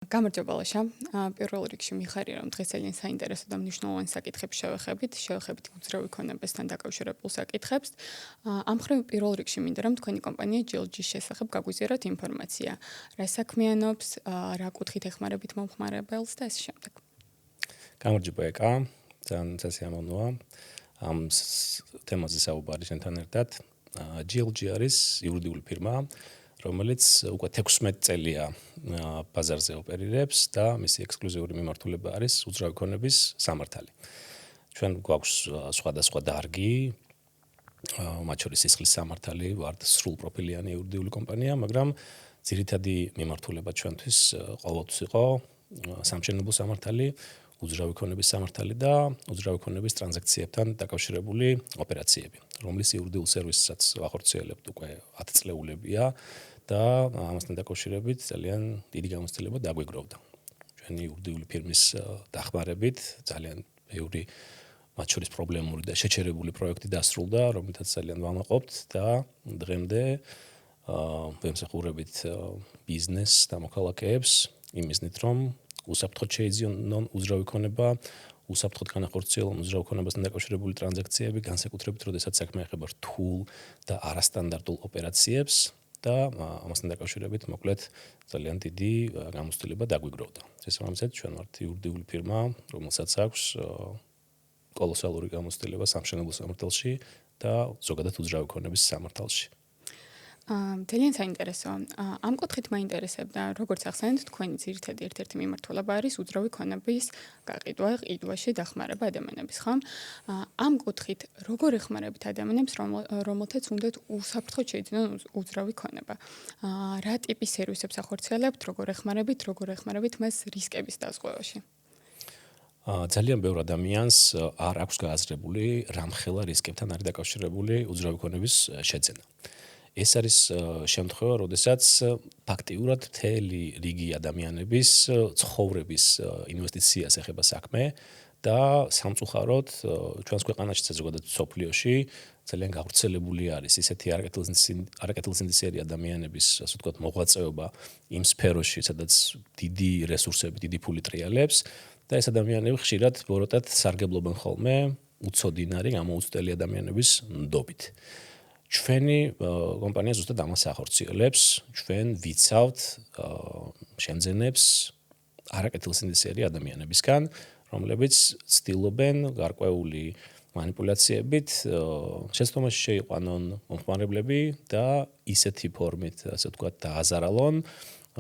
გამარჯობა ლაშა. პირველ რიგში მიხარია რომ დღეს ძალიან საინტერესო და მნიშვნელოვანი საკითხებს შევეხებით უძრავი ქონებასთან დაკავშირებულ საკითხებს. ამ მხრივ პირველ რიგში მინდა რომ თქვენი კომპანია GLG-ის შესახებ გაგვიზიაროთ ინფორმაცია. რა საქმიანობს, რა კუთხით ეხმარებით მომხმარებელს და ასე შემდეგ. გამარჯობა ეკა, ძალიან სასიამოვნოა. ამ თემაზე საუბარი შენთან ერთად. GLG არის იურიდიული ფირმა, რომელიც უკვე 16 წელია ბაზარზე ოპერირებს და მისი ექსკლუზიური მიმართულება არის უძრავი ქონების სამართალი. ჩვენ გვაქვს სხვადასხვა დარგი, მათ შორის სისხლის სამართალი, ვართ სრულპროფილიანი იურიდიული კომპანია, მაგრამ ძირითადი მიმართულება ჩვენთვის ყოველთვის იყო სამშენებლო სამართალი, უძრავი ქონების სამართალი და უძრავი ქონების ტრანზაქციებთან დაკავშირებული ოპერაციები, რომლის იურიდიულ სერვისსაც ვახორციელებთ უკვე 10 წლეულებია და ამასთან დაკავშირებით ძალიან დიდი გამოცდილება დაგვიგროვდა. ჩვენი იურიდიული ფირმის დახმარებით ძალიან ბევრი მათ შორის პრობლემური და შეჩერებული პროექტი დასრულდა, რომელთაც ძალიან ვამაყობთ და დღემდე ვემსახურებით ბიზნესს და მოქალაქეებს იმისნით, რომ უსაფრთხოდ შეიძინონ უძრავი ქონება, უსაფრთხოდ განახორციელონ უძრავ ქონებასთან დაკავშირებული ტრანზაქციები, განსაკუთრებით, როდესაც საქმე ეხება რთულ და არასტანდარტულ ოპერაციებს და ამასთან დაკავშირებით მოკლედ ძალიან დიდი გამოცდილება დაგვიგროვდა. შესაბამისად, ჩვენ ვართ იურიდიული ფირმა, რომელსაც აქვს კოლოსალური გამოცდილება სამშენებლო სამართალში და ზოგადად უძრავი ქონების სამართალში. ძალიან საინტერესო. ამ კუთხით მაინტერესებდა, როგორც ახსენეთ, თქვენი ძირითადი ერთ-ერთი მიმართულება არის უძრავი ქონების გაყიდვა, ყიდვაში დახმარება ადამიანების, ხო? ამ კუთხით როგორ ეხმარებით ადამიანებს, რომელთაც უნდათ უსაფრთხოდ შეიძინონ უძრავი ქონება? რა ტიპის სერვისებს ახორციელებთ, როგორ ეხმარებით მას რისკების დაზღვევაში? ძალიან ბევრ ადამიანს არ აქვს გააზრებული, რამხელა რისკებთან არის დაკავშირებული უძრავი ქონების შეძენა. ეს არის შემთხვევა, როდესაც ფაქტიურად მთელი რიგი ადამიანების ცხოვრების ინვესტიციას ეხება საქმე და სამწუხაროდ ჩვენს ქვეყანაში ზოგადად სოფლიოში ძალიან გავრცელებული არის ისეთი არაკეთილსინდისიერი ადამიანების, ასე ვთქვათ, მოღვაწეობა იმ სფეროში, სადაც დიდი რესურსები, დიდი ფული ტრიალებს და ეს ადამიანები ხშირად ბოროტად სარგებლობენ ხოლმე უცოდინარი, გამოუცდელი ადამიანების ნდობით. ჩვენი კომპანია ზუსტად ამას ახორციელებს, ჩვენ ვიცავთ შემძენებს არაკეთილსინდისიერი ადამიანებისგან, რომლებიც ცდილობენ გარკვეული манипуляციებით შეცდომაში შეიყვანონ მომხმარებლები და ისეთი ფორმით, ასე ვთქვათ, დააზარალონ,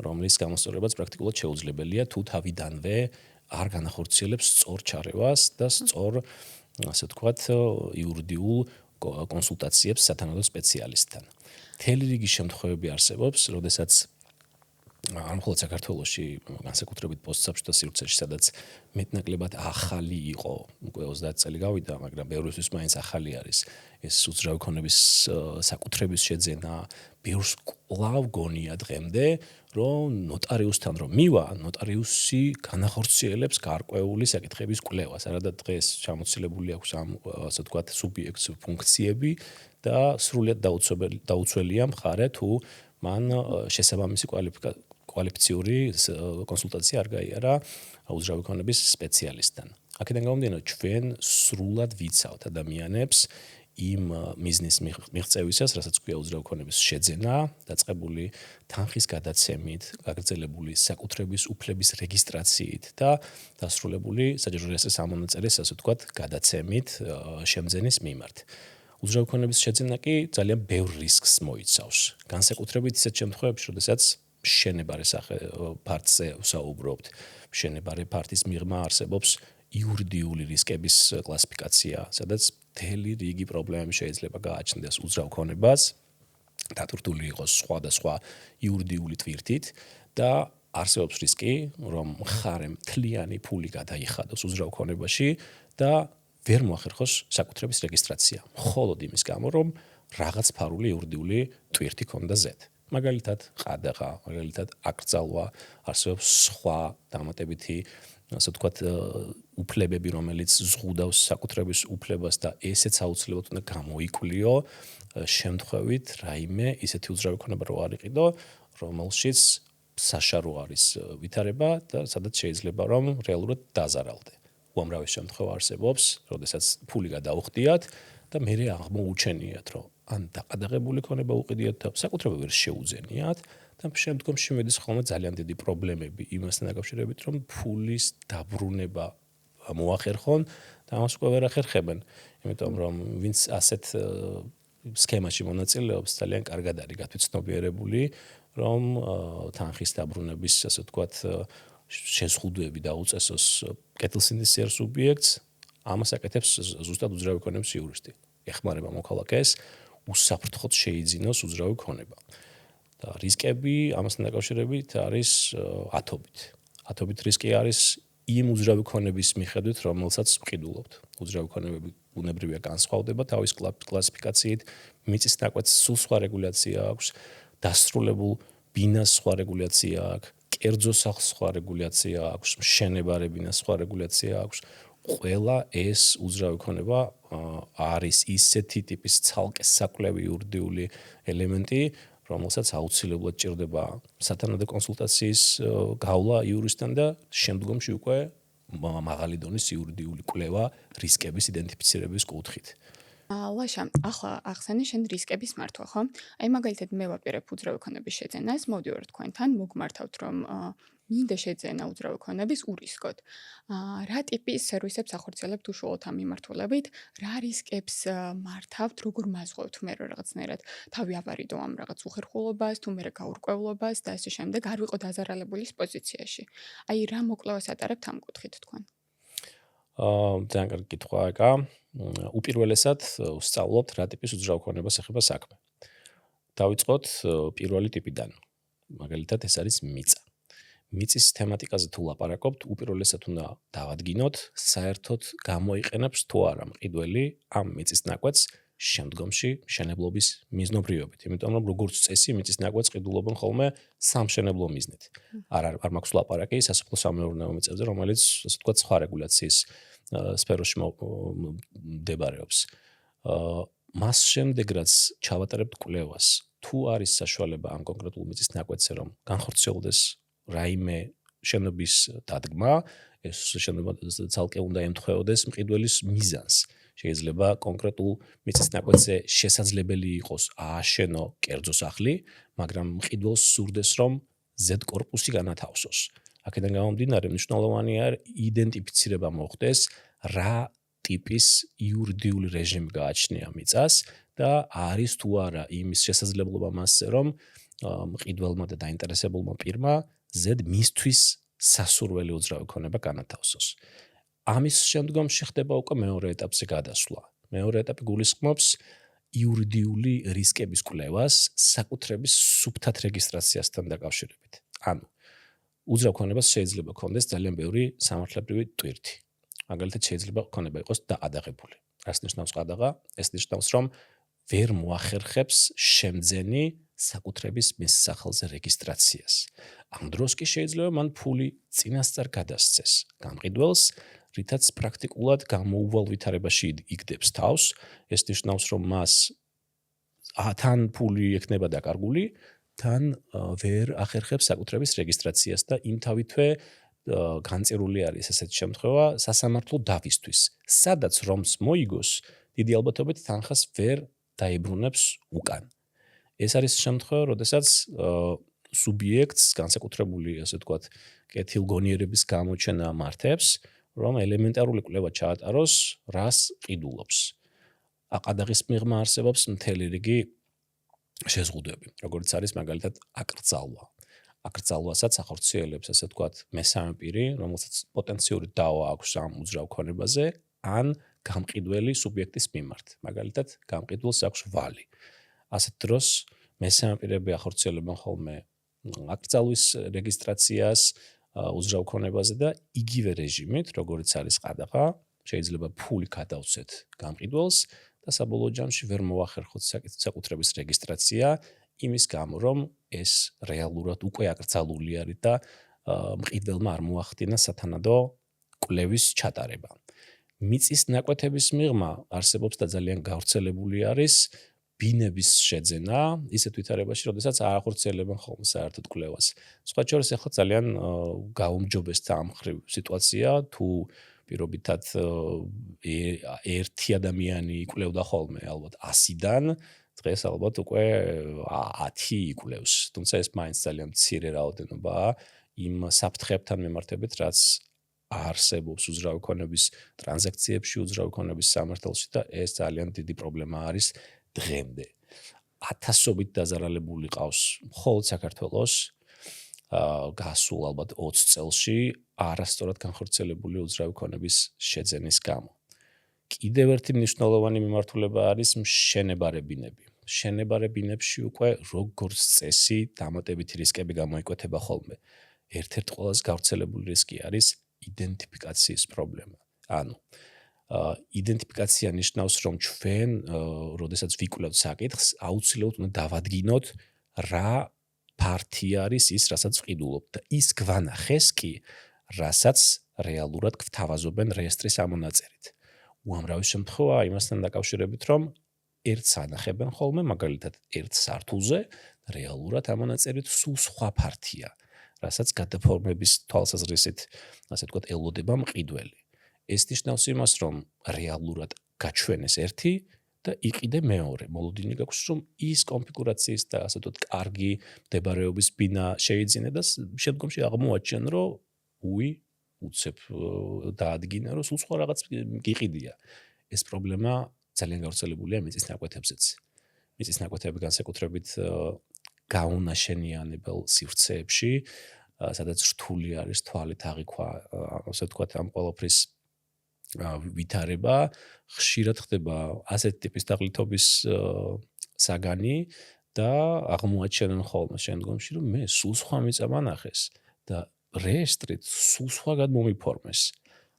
რომლის გამოსწორებაც პრაქტიკულად შეუძლებელია თუ თავიდანვე არ განახორციელებს სწორ ჩარევას და სწორ, ასე ვთქვათ, იურიდიულ კონსულტაციებს სათანადო სპეციალისტთან. მთელი რიგი შემთხვევები არსებობს, როდესაც არ მხოლოდ საქართველოში, განსაკუთრებით პოსტსაბჭოთა სივრცეში, სადაც მეტნაკლებად ახალი იყო, უკვე 30 წელი გავიდა, მაგრამ ბევრისთვის მაინც ახალი არის ეს უძრავი ქონების საკუთრების შეძენა, ბევრს კვლავ გონია დღემდე, რომ ნოტარიუსთან რომ მივა, ნოტარიუსი განახორციელებს გარკვეული საკითხების კვლევას. არადა დღეს ჩამოცილებული აქვს ამ, ასე ვთქვათ, სუბიექტს ფუნქციები და სრულიად დაუცველია მხარე თუ მან შესაბამისი კვალიფიციური კონსულტაცია არ გაიარა უძრავი ქონების სპეციალისტთან. აქედან გამომდინარე, ჩვენ სრულად ვიცავთ ადამიანებს იმ მიზნის მიღწევისას, რასაც ქვია უძრავი ქონების შეძენა, დაწყებული თანხის გადაცემით, გაგრძელებული საკუთრების უფლების რეგისტრაციით და დასრულებული საჯარო რეესტრის ამონაწერის, ასე ვთქვათ, გადაცემით შემძენის მიმართ. უძრავი ქონების შეძენა კი ძალიან ბევრ რისკს მოიცავს. განსაკუთრებით ისეთ შემთხვევებში, როდესაც მშენებარე ფარტზე ვსაუბრობთ, მშენებარე ფარტის მიღმა არსებობს იურიდიული რისკების კლასიფიკაცია, სადაც მთელი რიგი პრობლემები შეიძლება გააჩნდეს უძრავ ქონებას, დატვირთული იყოს სხვადასხვა იურიდიული ტვირთით და არსებობს რისკი, რომ მხარემ მთლიანი ფული გადაიხადოს უძრავ ქონებაში და ვერ მოახერხოს საკუთრების რეგისტრაცია, მხოლოდ იმის გამო, რომ რაღაც ფარული იურიდიული ტვირთი ქონდა ზედ. მაგალითად, ყადაღა, მაგალითად, აკრძალვა, არსებობს სხვა დამატებითი, ასე ვთქვათ, უფლებები, რომელიც ზღუდავს საკუთრების უფლებას და ესეც აუცილებლად უნდა გამოიკვლიო შემთხვევით რაიმე ისეთი უძრავი ქონება რო არ იყიდო, რომელშიც საშარო არის ვითარება და სადაც შეიძლება რომ რეალურად დაზარალდე. უამრავი შემთხვევა არსებობს, როდესაც ფული გადაუხდიათ და მერე აღმოუჩენიათ, რომ ან დაყადაღებული ქონება უყიდიათ და საკუთრება ვერ შეუძენიათ და შემდგომში მედის ხოლმე ძალიან დიდი პრობლემები იმასთან დაკავშირებით, რომ ფულის დაბრუნება მოახერხონ და ამას უკვე ვერ ახერხებენ, იმიტომ რომ ვინც ასეთ სქემაში მონაწილეობს, ძალიან კარგად არის გათვითცნობიერებული, რომ თანხის დაბრუნების, ასე ვთქვათ, შეზღუდვები დაუწესოს კეთილსინდისიერ სუბიექტს, ამას აკეთებს ზუსტად უძრავი ქონების იურისტი. ეხმარება მოქალაქეს უსაფრთხოდ შეიძინოს უძრავი ქონება. და რისკები ამასთან დაკავშირებით არის ათობით. ათობით რისკი არის იმ უძრავი ქონების მიხედვით, რომელსაც ვყიდულობთ. უძრავი ქონებები ბუნებრივია განსხვავდება თავის კლასიფიკაციით, მიწის ნაკვეთს სულ სხვა რეგულაცია აქვს, დასრულებულ ბინას სხვა რეგულაცია აქვს, კერძო სახლს სხვა რეგულაცია აქვს, მშენებარე ბინას სხვა რეგულაცია აქვს. ყველა ეს უძრავი ქონება არის ისეთი ტიპის ცალკე საკვლევი იურიდიული ელემენტი, რომელსაც აუცილებლად ჭირდება სათანადო კონსულტაციის გავლა იურისტთან და შემდგომში უკვე მაღალი დონის იურიდიული კვლევა რისკების იდენტიფიცირების კუთხით. ლაშა, ახლა ახსენე შენ რისკების მართვა, ხო? აი მაგალითად მე ვაპირებ უძრავი ქონების შეძენას, მოვდივარ თქვენთან, მოგმართავთ რომ მინდა შეძენა უძრავი ქონების ურისკოდ. რა ტიპის სერვისებს ახორციელებთ უშუალოდ ამ მიმართულებით? რა რისკებს მართავთ, როგორ მაზღვევთ მე რაღაცნაირად თავი ავარიდო ამ რაღაც უხერხულობას, თუ მე გაურკვევლობას და ასე შემდეგ, არ ვიყო დაზარალებულის პოზიციაში. აი რა მოკვლევას ატარებთ ამ კუთხით თქვენ? ძალიან კარგი კითხვა ეკა. უპირველესად ვსწავლობთ რა ტიპის უძრავი ქონებას ეხება საქმე. დავიწყოთ პირველი ტიპიდან. მაგალითად ეს არის მიწა. მიწის თემატიკაზე თუ ლაპარაკობთ, უპირველესად უნდა დავადგინოთ, საერთოდ გამოიყენებს თუ არა მყიდველი ამ მიწის ნაკვეთს შემდგომში მშენებლობის მიზნობრიობით. იმიტომ რომ როგორც წესი მიწის ნაკვეთს ყიდულობენ ხოლმე სამშენებლო მიზნით. არ მაქვს ლაპარაკი სასოფლო-სამეურნეო მიწებზე, რომელიც ასე ვთქვათ სხვა რეგულაციის სფეროში მდებარეობს. მას შემდეგ რაც ჩავატარებთ კვლევას, თუ არის საშუალება ამ კონკრეტულ მიწის ნაკვეთზე რომ განხორციელდეს რაიმე შენობის დადგმა, ეს შენობა ცალკე უნდა ემთხვეოდეს მყიდველის მიზანს. შეიძლება კონკრეტულ მიწის ნაკვეთზე შესაძლებელი იყოს ააშენო კერძო სახლი, მაგრამ მყიდველს სურდეს რომ Z კორპუსი განათავსოს. აქედან გამომდინარე მნიშვნელოვანია იდენტიფიცირება მოხდეს რა ტიპის იურიდიული რეჟიმი გააჩნია მიწას და არის თუ არა იმის შესაძლებლობა მასზე რომ მყიდველმა და დაინტერესებულმა პირმა Z მისთვის სასურველი უძრავი ქონება განათავსოს. ამის შემდგომში ხდება უკვე მეორე ეტაპზე გადასვლა. მეორე ეტაპი გულისხმობს იურიდიული რისკების კვლევას საკუთრების სუფთად რეგისტრაციასთან დაკავშირებით. ანუ უძრავ ქონებას შეიძლება ქონდეს ძალიან ბევრი სამართლებრივი ტვირთი. მაგალითად შეიძლება ქონება იყოს დაყადაღებული. რას ნიშნავს ყადაღა? ეს ნიშნავს რომ ვერ მოახერხებს შემძენი საკუთრების მის სახელზე რეგისტრაციას. ამ დროს კი შეიძლება მან ფული წინასწარ გადასცეს გამყიდველს, რითაც პრაქტიკულად გამოუვალ ვითარებაში იგდებს თავს. ეს ნიშნავს რომ მას თან ფული ექნება დაკარგული, თან ვერ ახერხებს საკუთრების რეგისტრაციას და იმთავითვე განწირული არის ესეთი შემთხვევა სასამართლო დავისთვის. სადაც რომს მოიგოს, დიდი ალბათობით თანხას ვერ დაიბრუნებს უკან. ეს არის შემთხვევა, როდესაც სუბიექტს განსაკუთრებული, ასე ვთქვათ, კეთილგონიერების გამოჩენა მართებს, რომ ელემენტარული კვლევა ჩაატაროს, რას ყიდულობს. აყადაღის მიღმა არსებობს მთელი რიგი შეზღუდვები, როგორც არის მაგალითად აკრძალვა. აკრძალვასაც ახორციელებს, ასე ვთქვათ, მესამე პირი, რომელსაც პოტენციური დავა აქვს ამ უძრავ ქონებაზე, ან გამყიდველი სუბიექტის მიმართ. მაგალითად, გამყიდველს აქვს ვალი. ასეთ დროს მესამე პირები ახორციელებენ ხოლმე აკრძალვის რეგისტრაციას უძრავ ქონებაზე და იგივე რეჟიმით, როგორც არის ყადაღა, შეიძლება ფული გადავცეთ გამყიდველს და საბოლოო ჯამში ვერ მოახერხოთ საკუთრების რეგისტრაცია იმის გამო, რომ ეს რეალურად უკვე აკრძალული არის და მყიდველმა არ მოახდინა სათანადო კვლევის ჩატარება. მიწის ნაკვეთების მიღმა არსებობს და ძალიან გავრცელებული არის ბინების შეძენა ისეთ ვითარებაში, როდესაც არ ახორციელებენ ხოლმე საერთოდ კვლევას. სხვა შორის ახლა ძალიან გაუმჯობესდა ამ ხრივ სიტუაცია, თუ პირობითად ერთი ადამიანი იკვლევდა ხოლმე ალბათ 100-დან, დღეს ალბათ უკვე 10 იკვლევს. თუმცა ეს მაინც ძალიან მცირე რაოდენობაა იმ საფრთხეებთან მიმართებით, რაც არსებობს უძრავი ქონების ტრანზაქციებში, უძრავი ქონების სამართალში და ეს ძალიან დიდი პრობლემა არის დღემდე. 1000-ობით დაზარალებული ყავს მხოლოდ საქართველოს გასულ ალბათ 20 წელში არასწორად განხორციელებული უძრავი ქონების შეძენის გამო. კიდევ ერთი მნიშვნელოვანი მიმართულება არის მშენებარებინები. მშენებარებინებში უკვე როგორც წესი დამატებითი რისკები გამოიკვეთება ხოლმე. ერთ-ერთი ყველაზე გავრცელებული რისკი არის იდენტიფიკაციის პრობლემა. ანუ იდენტიფიკაცია ნიშნავს, რომ ჩვენ, როდესაც ვიკვლევთ საკითხს, აუცილებლად უნდა დავადგინოთ, რა ფართი არის ის, რასაც ვყიდულობთ და ის გვანახეს კი, რასაც რეალურად გვთავაზობენ რეესტრის ამონაწერით. უამრავი შემთხვევაა იმასთან დაკავშირებით, რომ ერთს ანახებენ ხოლმე, მაგალითად, ერთ სართულზე, რეალურად ამონაწერით სულ სხვა ფართია, რასაც გადაფორმების თვალსაზრისით, ასე ვთქვათ, ელოდება მყიდველი. ეს ნიშნავს იმას, რომ რეალურად გაჩვენეს ერთი და იყიდე მეორე. მოლოდინი გაქვს, რომ ის კონფიგურაციის და ასე ვთქვათ, კარგი მდებარეობის ბინა შეიძინე და შემდგომში აღმოაჩენ, რომ უცებ დაადგინა, რომ სულ სხვა რაღაც გიყიდია. ეს პრობლემა ძალიან გავრცელებულია მიწის ნაკვეთებზეც. მიწის ნაკვეთები განსაკუთრებით გაუნაშენიანებელ სივრცეებში, სადაც რთული არის თვალით აღიქვა, ასე ვთქვათ, ამ ყველაფრის ვითარება, ხშირად ხდება ასეთი ტიპის თაღლითობის საგანი და აღმოაჩენენ ხოლმე შემდგომში, რომ მე სულ სხვა მიწა მანახეს და რეესტრით სულ სხვაგან მომიფორმეს.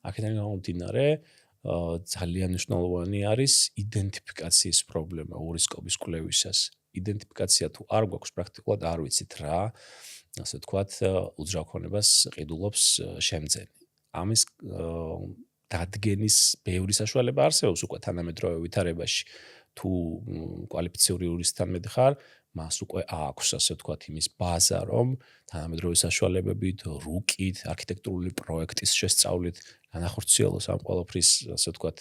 აქედან გამომდინარე, ძალიან მნიშვნელოვანი არის იდენტიფიკაციის პრობლემა ურისკობის კვლევისას. იდენტიფიკაცია თუ არ გვაქვს, პრაქტიკულად არ ვიცით რა, ასე ვთქვათ, უძრავ ქონებას ყიდულობს შემძენი. ამის დადგენის ბევრი საშუალება არსებობს უკვე თანამედროვე ვითარებაში. თუ კვალიფიციური იურისტთან მედიხარ, მას უკვე აქვს, ასე ვთქვათ, იმის ბაზა, რომ თანამედროვე საშუალებებით, რუკით, არქიტექტურული პროექტის შესწავლით განახორციელოს ამ ყველაფრის, ასე ვთქვათ,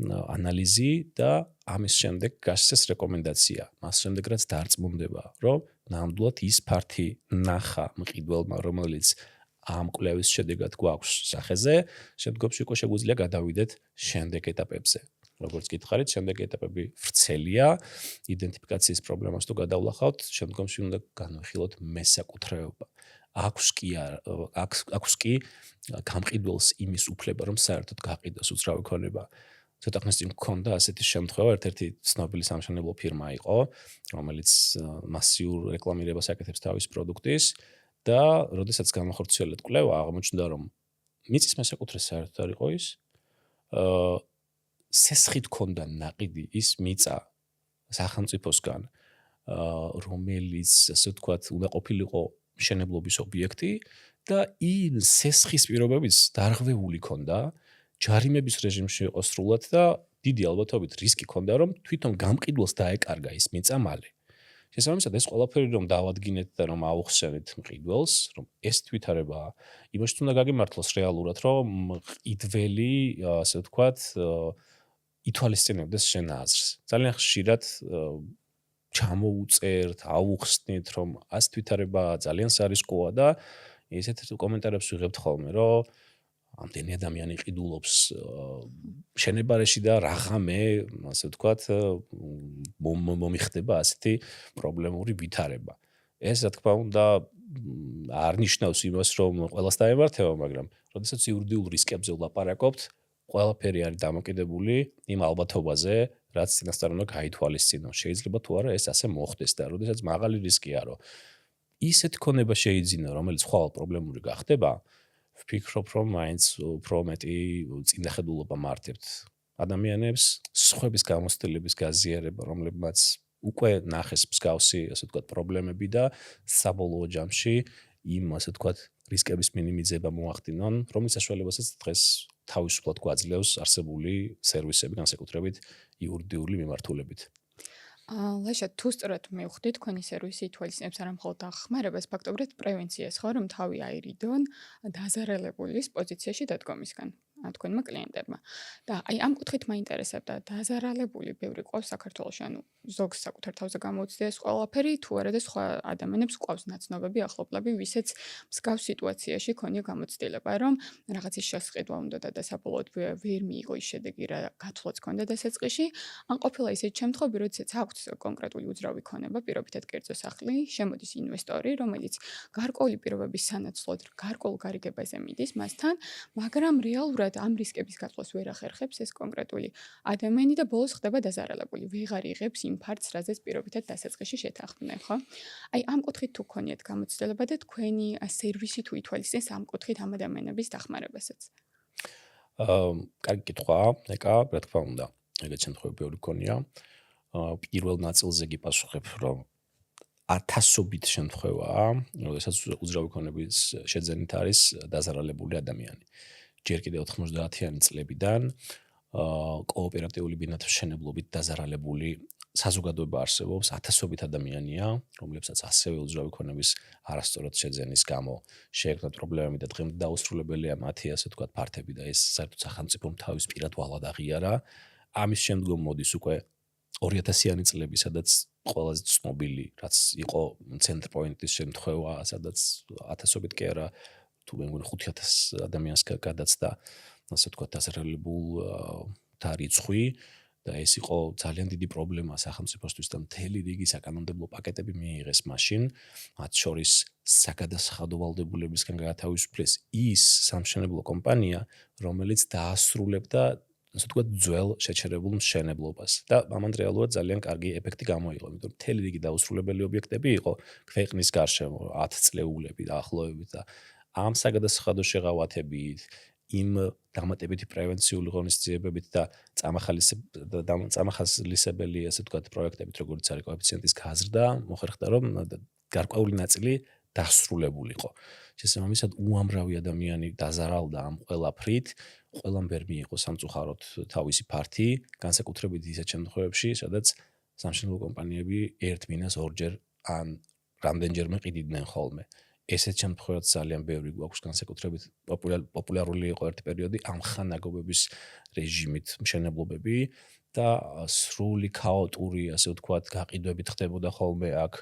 ანალიზი და ამის შემდეგ გასცეს რეკომენდაცია. მას შემდეგ რაც დარწმუნდება, რომ ნამდვილად ის ფართი ნახა მყიდველმა, რომელიც ამ კვლევის შედეგად გვაქვს სახეზე, შემდგომში უკვე შეგვიძლია გადავიდეთ შემდეგ ეტაპებზე. როგორც გითხარით, შემდეგი ეტაპები ვრცელია, იდენტიფიკაციის პრობლემას თუ გადავლახავთ, შემდგომში უნდა განვიხილოთ მესაკუთრეობა. აქვს კი გამყიდველს იმის უფლება, რომ საერთოდ გაყიდოს უძრავი ქონება. ცოტა ხნის წინ მქონდა ასეთი შემთხვევა, ერთ-ერთი ცნობილი სამშენებლო ფირმა იყო, რომელიც მასიურ რეკლამირებას აკეთებს თავის პროდუქტის და როდესაც განახორციელეთ კვლევა, აღმოჩნდა, რომ მიწის მესაკუთრე საერთოდ არ იყო ის, სესხით ქონდა ნაყიდი ის მიწა სახელმწიფოსგან, რომელიც, ასე ვთქვათ, უნდა ყოფილიყო მშენებლობის ობიექტი და იმ სესხის პირობებიც დარღვეული ქონდა, ჯარიმების რეჟიმში იყო სრულად და დიდი ალბათობით რისკი ქონდა, რომ თვითონ გამყიდველს დაეკარგა ის მიწა მალე. შესაბამისად, ეს ყველაფერი რომ დავადგინეთ და რომ აუხსენეთ მყიდველს, რომ ეს თვითარებაა, იმაში უნდა გაგიმართლოს რეალურად, რომ მყიდველი, ასე ვთქვათ, ითვალისწინებდეს შენ აზრს. ძალიან ხშირად ჩამოუწერთ, აუხსნით, რომ ას თვითარებაა, ძალიან სარისკოა და ესეთ კომენტარებს ვიღებთ ხოლმე, რომ ამდენი ადამიანი ყიდულობს მშენებარეში და რაღაცა, ასე ვთქვათ, მომიხდება ასეთი პრობლემური ვითარება. ეს, რა თქმა უნდა, არ ნიშნავს იმას, რომ ყველას დაემართება, მაგრამ როდესაც იურიდიულ რისკებზე ვლაპარაკობთ, ყველაფერი არის დამოკიდებული იმ ალბათობაზე, რაც წინასწარ უნდა გაითვალისწინოს. შეიძლება თუ არა ეს ასე მოხდეს და როდესაც მაღალი რისკია, რომ ისეთი ქონება შეიძინა, რომელიც ხვალ პრობლემური გახდება, ვფიქრობ, რომ მაინც უფრო მეტი წინახედულობა მართებთ ადამიანებს, სხვების გამოცდილების გაზიარება, რომლებმაც უკვე ნახეს მსგავსი, ასე ვთქვათ, პრობლემები და საბოლოო ჯამში იმ, ასე ვთქვათ, რისკების მინიმიზება მოახდინონ, რომლის საშუალებასაც დღეს თავისუფლად გვაძლევს არსებული სერვისები, განსაკუთრებით იურიდიული მიმართულებით. ლაშა თუ სწორად მივხვდი თქვენი სერვისი ითვალისწინებს არა მხოლოდ დახმარებას, ფაქტობრივად პრევენციას ხო, რომ თავი აირიდონ დაზარალებულის პოზიციაში დადგომისგან თქვენმა კლიენტებმა. და აი ამ კუთხით მაინტერესებდა დაზარალებული ბევრი ყავს საქართველოში, ანუ ზოგს საკუთარ თავზე გამოუცდა ეს ყველაფერი, თუ არა და სხვა ადამიანებს ყავს ნაცნობები, ახლობლები, ვისაც მსგავს სიტუაციაში ქონია გამოცდილება, რომ რაღაცის შესყიდვა უნდა და საბოლოოდ ვერ მიიღო ის შედეგი, რა გათვლაც ქონდა დასაწყისში. ან ყოფილა ისეთი შემთხვევები, როდესაც აქვთ კონკრეტული უძრავი ქონება, პირობითად კერძო სახლი, შემოდის ინვესტორი, რომელიც გარკვეული პირობების სანაცვლოდ გარკვეულ გარიგებაზე მიდის მასთან, მაგრამ რეალურად ამ რისკების გაწყვეტს ვერ ახერხებს ეს კონკრეტული ადამიანი და ბოლოს ხდება დაზარალებული. ვეღარ იღებს იმ ფართს, რაზეც პირობითად დასაწყისში შეთანხმდნენ, ხო? აი ამ კუთხით თუ გქონიათ გამოცდილება და თქვენი სერვისი თუ ითვალისწინებს ამ კუთხით ამ ადამიანების დახმარებასაც. კარგი კითხვაა, ეკა, რა თქმა უნდა. ეგეთ შემთხვევები ბევრი გქონია. პირველ ნაწილზე გიპასუხებ, რომ ათასობით შემთხვევაა, როდესაც უძრავი ქონების შეძენით არის დაზარალებული ადამიანი. ჯერ კიდევ 90-იანი წლებიდან კოოპერატიული ბინათმშენებლობით დაზარალებული საზოგადოება არსებობს, ათასობით ადამიანია, რომლებსაც ასევე უძრავი ქონების არასწორად შეძენის გამო შეექმნათ პრობლემები და დღემდე დაუსრულებელია მათი, ასე ვთქვათ, ფართები და ეს საერთოდ სახელმწიფომ თავის პირად ვალად აღიარა. ამის შემდგომ მოდის უკვე 2000-იანი წლები, სადაც ყველაზე ცნობილი, რაც იყო ცენტრ პოინტის შემთხვევა, სადაც ათასობით კი არა, თუ მე მგონი 5000 ადამიანს გადაცდა, ასე ვთქვათ, დაზარალებულთა რიცხვი და ეს იყო ძალიან დიდი პრობლემა სახელმწიფოსთვის და მთელი რიგი საკანონმდებლო პაკეტები მიიღეს მაშინ, მათ შორის საგადასახადო ვალდებულებისგან გაათავისუფლეს ის სამშენებლო კომპანია, რომელიც დაასრულებდა ასე ვთქვათ, ძველ შეჩერებულ მშენებლობას და ამან რეალურად ძალიან კარგი ეფექტი გამოიღო, იმიტომ რომ მთელი რიგი დაუსრულებელი ობიექტები იყო ქვეყნის გარშემო 10 წლეულები დაახლოებით და ამ საგადასახადო შეღავათებით, იმ დამატებითი პრევენციული ღონისძიებებით და წამახალისებელი, ასე ვთქვათ, პროექტებით, როგორც არის კოეფიციენტის გაზრდა, მოხერხდა, რომ გარკვეული ნაწილი დასრულებულიყო. შესაბამისად, უამრავი ადამიანი დაზარალდა ამ ყველაფრით, ყველამ ვერ მიიღო სამწუხაროდ თავისი ფართი, განსაკუთრებით ისეთ შემთხვევებში, სადაც სამშენებლო კომპანიები ერთ მინას ორჯერ ან რამდენჯერმე ყიდიდნენ ხოლმე. ესეთ შემთხვევაც ძალიან ბევრი გვაქვს, განსაკუთრებით პოპულარული იყო ერთი პერიოდი ამხანაგობების რეჟიმით მშენებლობები და სრული ქაოტური, ასე ვთქვათ, გაყიდვებით ხდებოდა ხოლმე აქ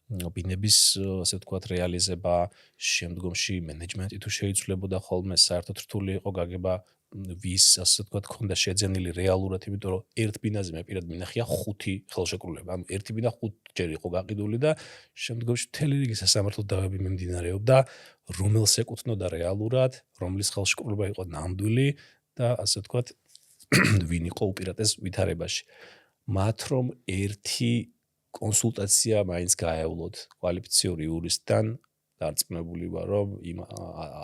ბინების, ასე ვთქვათ, რეალიზება, შემდგომში მენეჯმენტი თუ შეიცვლებოდა ხოლმე, საერთოდ რთული იყო გაგება ვის, ასე ვთქვათ, ქონდა შეძენილი რეალურად, იმიტომ რომ ერთ ბინაზე მე პირად მინახია 5 ხელშეკრულება. ანუ ერთი ბინა 5ჯერ იყო გაყიდული და შემდგომში მთელი რიგი სასამართლო დავები მიმდინარეობდა, რომელს ეკუთვნოდა რეალურად, რომლის ხელშეკრულება იყო ნამდვილი და ასე ვთქვათ, ვინ იყო უპირატეს ვითარებაში. მათ რომ ერთი კონსულტაცია მაინც გაევლოთ კვალიფიციური იურისტთან, დარწმუნებული ვარ, რომ იმ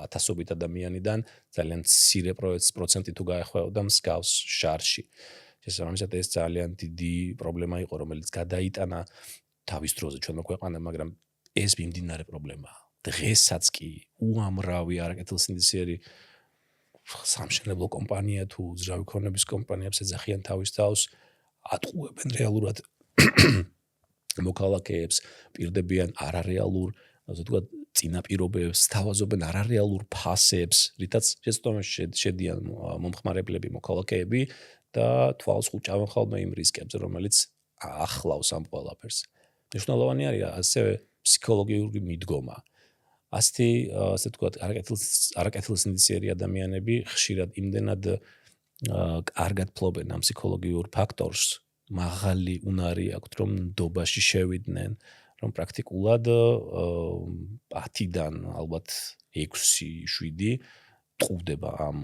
ათასობით ადამიანიდან ძალიან მცირე პროცენტი თუ გაეხვეოდა მსგავს შარში. შესაბამისად, ეს ძალიან დიდი პრობლემა იყო, რომელიც გადაიტანა თავის დროზე ჩვენმა ქვეყანამ, მაგრამ ეს მიმდინარე პრობლემაა. დღესაც კი უამრავი არაკეთილსინდისიერი სამშენებლო კომპანია თუ უძრავი ქონების კომპანიებს ეძახიან თავის თავს, ატყუებენ რეალურად მოქალაქეებს, პირდებიან არარეალურ, ასე ვთქვათ, წინაპირობებს, თავაზობენ არარეალურ ფასებს, რითაც შეცდომაში შედიან მომხმარებლები, მოქალაქეები და თვალს ხუჭავენ ხოლმე იმ რისკებზე, რომელიც ახლავს ამ ყველაფერს. მნიშვნელოვანი არის ასევე ფსიქოლოგიური მიდგომა. ასეთი, ასე ვთქვათ, არაკეთილსინდისიერი ადამიანები ხშირად იმდენად კარგად ფლობენ ამ ფსიქოლოგიურ ფაქტორს, მაღალი უნარი აქვთ, რომ ნდობაში შევიდნენ, რომ პრაქტიკულად 10-დან ალბათ 6-7 ტყუდება ამ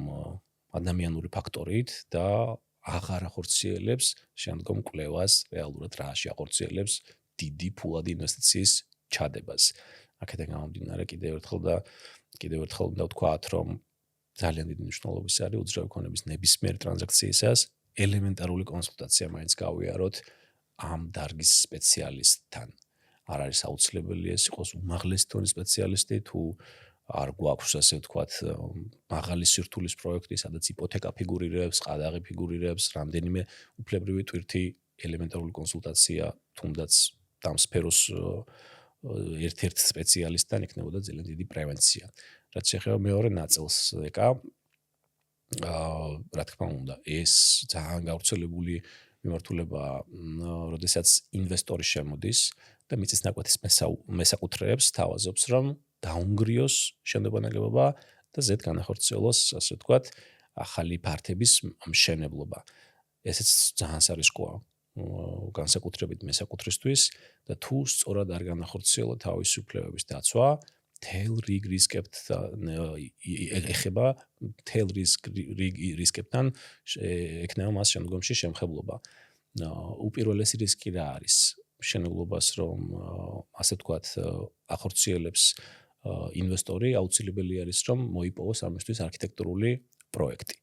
ადამიანური ფაქტორით და აღარ ახორციელებს შემდგომ კვლევას, რეალურად რაში ახორციელებს დიდი ფულადი ინვესტიციის ჩადებას. აქედან გამომდინარე კიდევ ერთხელ უნდა ვთქვათ, რომ ძალიან დიდი მნიშვნელობის არის უძრავი ქონების ნებისმიერ ტრანზაქციისას ელემენტარული კონსულტაცია მაინც გავიაროთ ამ დარგის სპეციალისტთან. არ არის აუცილებელი ეს იყოს უმაღლესი დონის სპეციალისტი, თუ არ გვაქვს, ასე ვთქვათ, მაღალი სირთულის პროექტი, სადაც იპოთეკა ფიგურირებს, ყადაღი ფიგურირებს, რამდენიმე უფლებრივი ტვირთი ელემენტარული კონსულტაცია თუნდაც ამ სფეროს ერთ-ერთ სპეციალისტთან იქნებოდა ძალიან დიდი პრევენცია. რაც შეეხება მეორე ნაწილს, ეკა რა თქმა უნდა, ეს ძალიან გავრცელებული მიმართულებაა, როდესაც ინვესტორი შემოდის და მიწის ნაკვეთის მესაკუთრეებს თავაზობს, რომ დაუნგრიოს შენობა-ნაგებობა და ზედ განახორციელოს, ასე ვთქვათ, ახალი ფართების მშენებლობა. ესეც ძალიან სარისკოა განსაკუთრებით მესაკუთრისთვის და თუ სწორად არ განახორციელა თავისი უფლებების დაცვა, მთელ რიგ რისკებთან ეხება, მთელ რისკებთან ექნება მას შემდგომში შემხებლობა. უპირველესი რისკი რა არის? მშენებლობას რომ ასე ვთქვათ ახორციელებს ინვესტორი, აუცილებელი არის რომ მოიპოვოს ამისთვის არქიტექტურული პროექტი.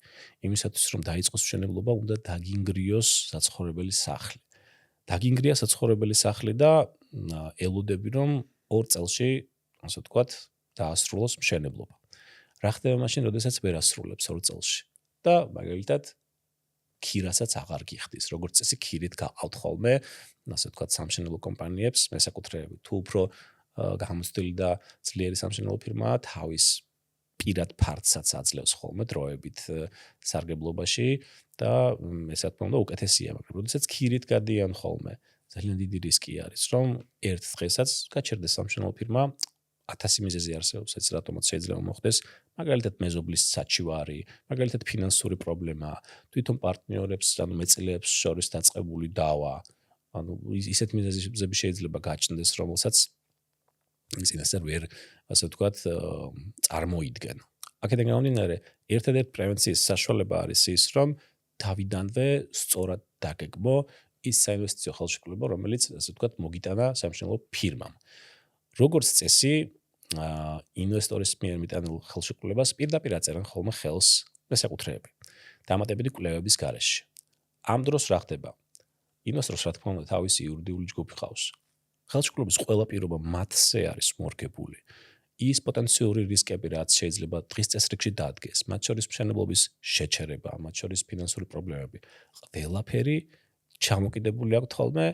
იმისათვის რომ დაიწყოს მშენებლობა, უნდა დაგინგრიოს საცხოვრებელი სახლი. დაგინგრია საცხოვრებელი სახლი და ელოდები რომ 2 წელში, ასე ვთქვათ, დაასრულოს მშენებლობა. რა ხდება მაშინ, როდესაც ვერ ასრულებს 2 წელში? და მაგალითად ქირასაც აღარ გიხდის. როგორც წესი, ქირით გაყავთ ხოლმე, ასე ვთქვათ, სამშენებლო კომპანიებს მესაკუთრეები. თუ უფრო გამოცდილი და ძლიერი სამშენებლო ფირმაა, თავის პირად ფართსაც აძლევს ხოლმე დროებით სარგებლობაში და ეს რა თქმა უნდა უკეთესია, მაგრამ როდესაც ქირით გადიან ხოლმე, ძალიან დიდი რისკი არის, რომ ერთ დღესაც გაჩერდეს სამშენებლო ფირმა 1000 მიზეზი არსებობს, ეს რატომაც შეიძლება მოხდეს, მაგალითად მეზობლის საჩივარი, მაგალითად ფინანსური პრობლემა, თვითონ პარტნიორებს, ანუ მეწილეებს შორის დაწყებული დავა, ანუ ისეთ მიზეზები შეიძლება გაჩნდეს, რომელსაც წინასწარ ვერ, ასე ვთქვათ, წარმოიდგენ. აქედან გამომდინარე, ერთადერთი პრევენციის საშუალება არის ის, რომ თავიდანვე სწორად დაგეგმო ის საინვესტიციო ხელშეკრულება, რომელიც, ასე ვთქვათ, მოგიტანა სამშენებლო ფირმამ. როგორც წესი, ინვესტორის მიერ მიტანილ ხელშეკრულებას პირდაპირ აწერენ ხოლმე ხელს მესაკუთრეები, დამატებითი კვლევების გარეშე. ამ დროს რა ხდება? ინვესტორს, რა თქმა უნდა, თავისი იურიდიული ჯგუფი ყავს. ხელშეკრულების ყველა პირობა მათზე არის მორგებული. ის პოტენციური რისკები, რაც შეიძლება დღის წესრიგში დადგეს, მათ შორის მშენებლობის შეჩერება, მათ შორის ფინანსური პრობლემები, ყველაფერი ჩამოკიდებული აქვს ხოლმე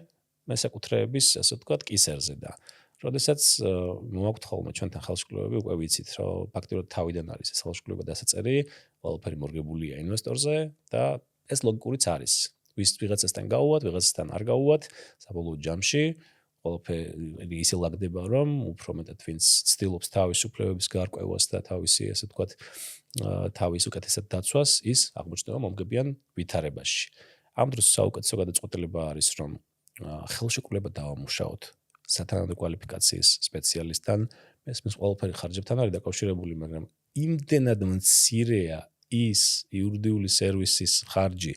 მესაკუთრეების, ასე ვთქვათ, კისერზე და როდესაც მოაქვთ ხოლმე ჩვენთან ხელშეკრულებები, უკვე ვიცით, რომ ფაქტობრივად თავიდან არის ეს ხელშეკრულება დასაწერი, ყველაფერი მორგებულია ინვესტორზე და ეს ლოგიკურიც არის. ვიღაცასთან გაუვათ, ვიღაცასთან არ გაუვათ, საბოლოო ჯამში ყველაფერი ისე ლაგდება, რომ უფრო მეტად ვინც ცდილობს თავის უფლებების გარკვევას და თავისი, ასე ვთქვათ, თავის უკეთესად დაცვას, ის აღმოჩნდება მომგებიან ვითარებაში. ამ დროს საუკეთესო გადაწყვეტილება არის, რომ ხელშეკრულება დავამუშაოთ სათანადო კვალიფიკაციის სპეციალისტთან, მესმის ყველაფერი ხარჯებთან არის დაკავშირებული, მაგრამ იმდენად მცირეა ის იურიდიული სერვისის ხარჯი,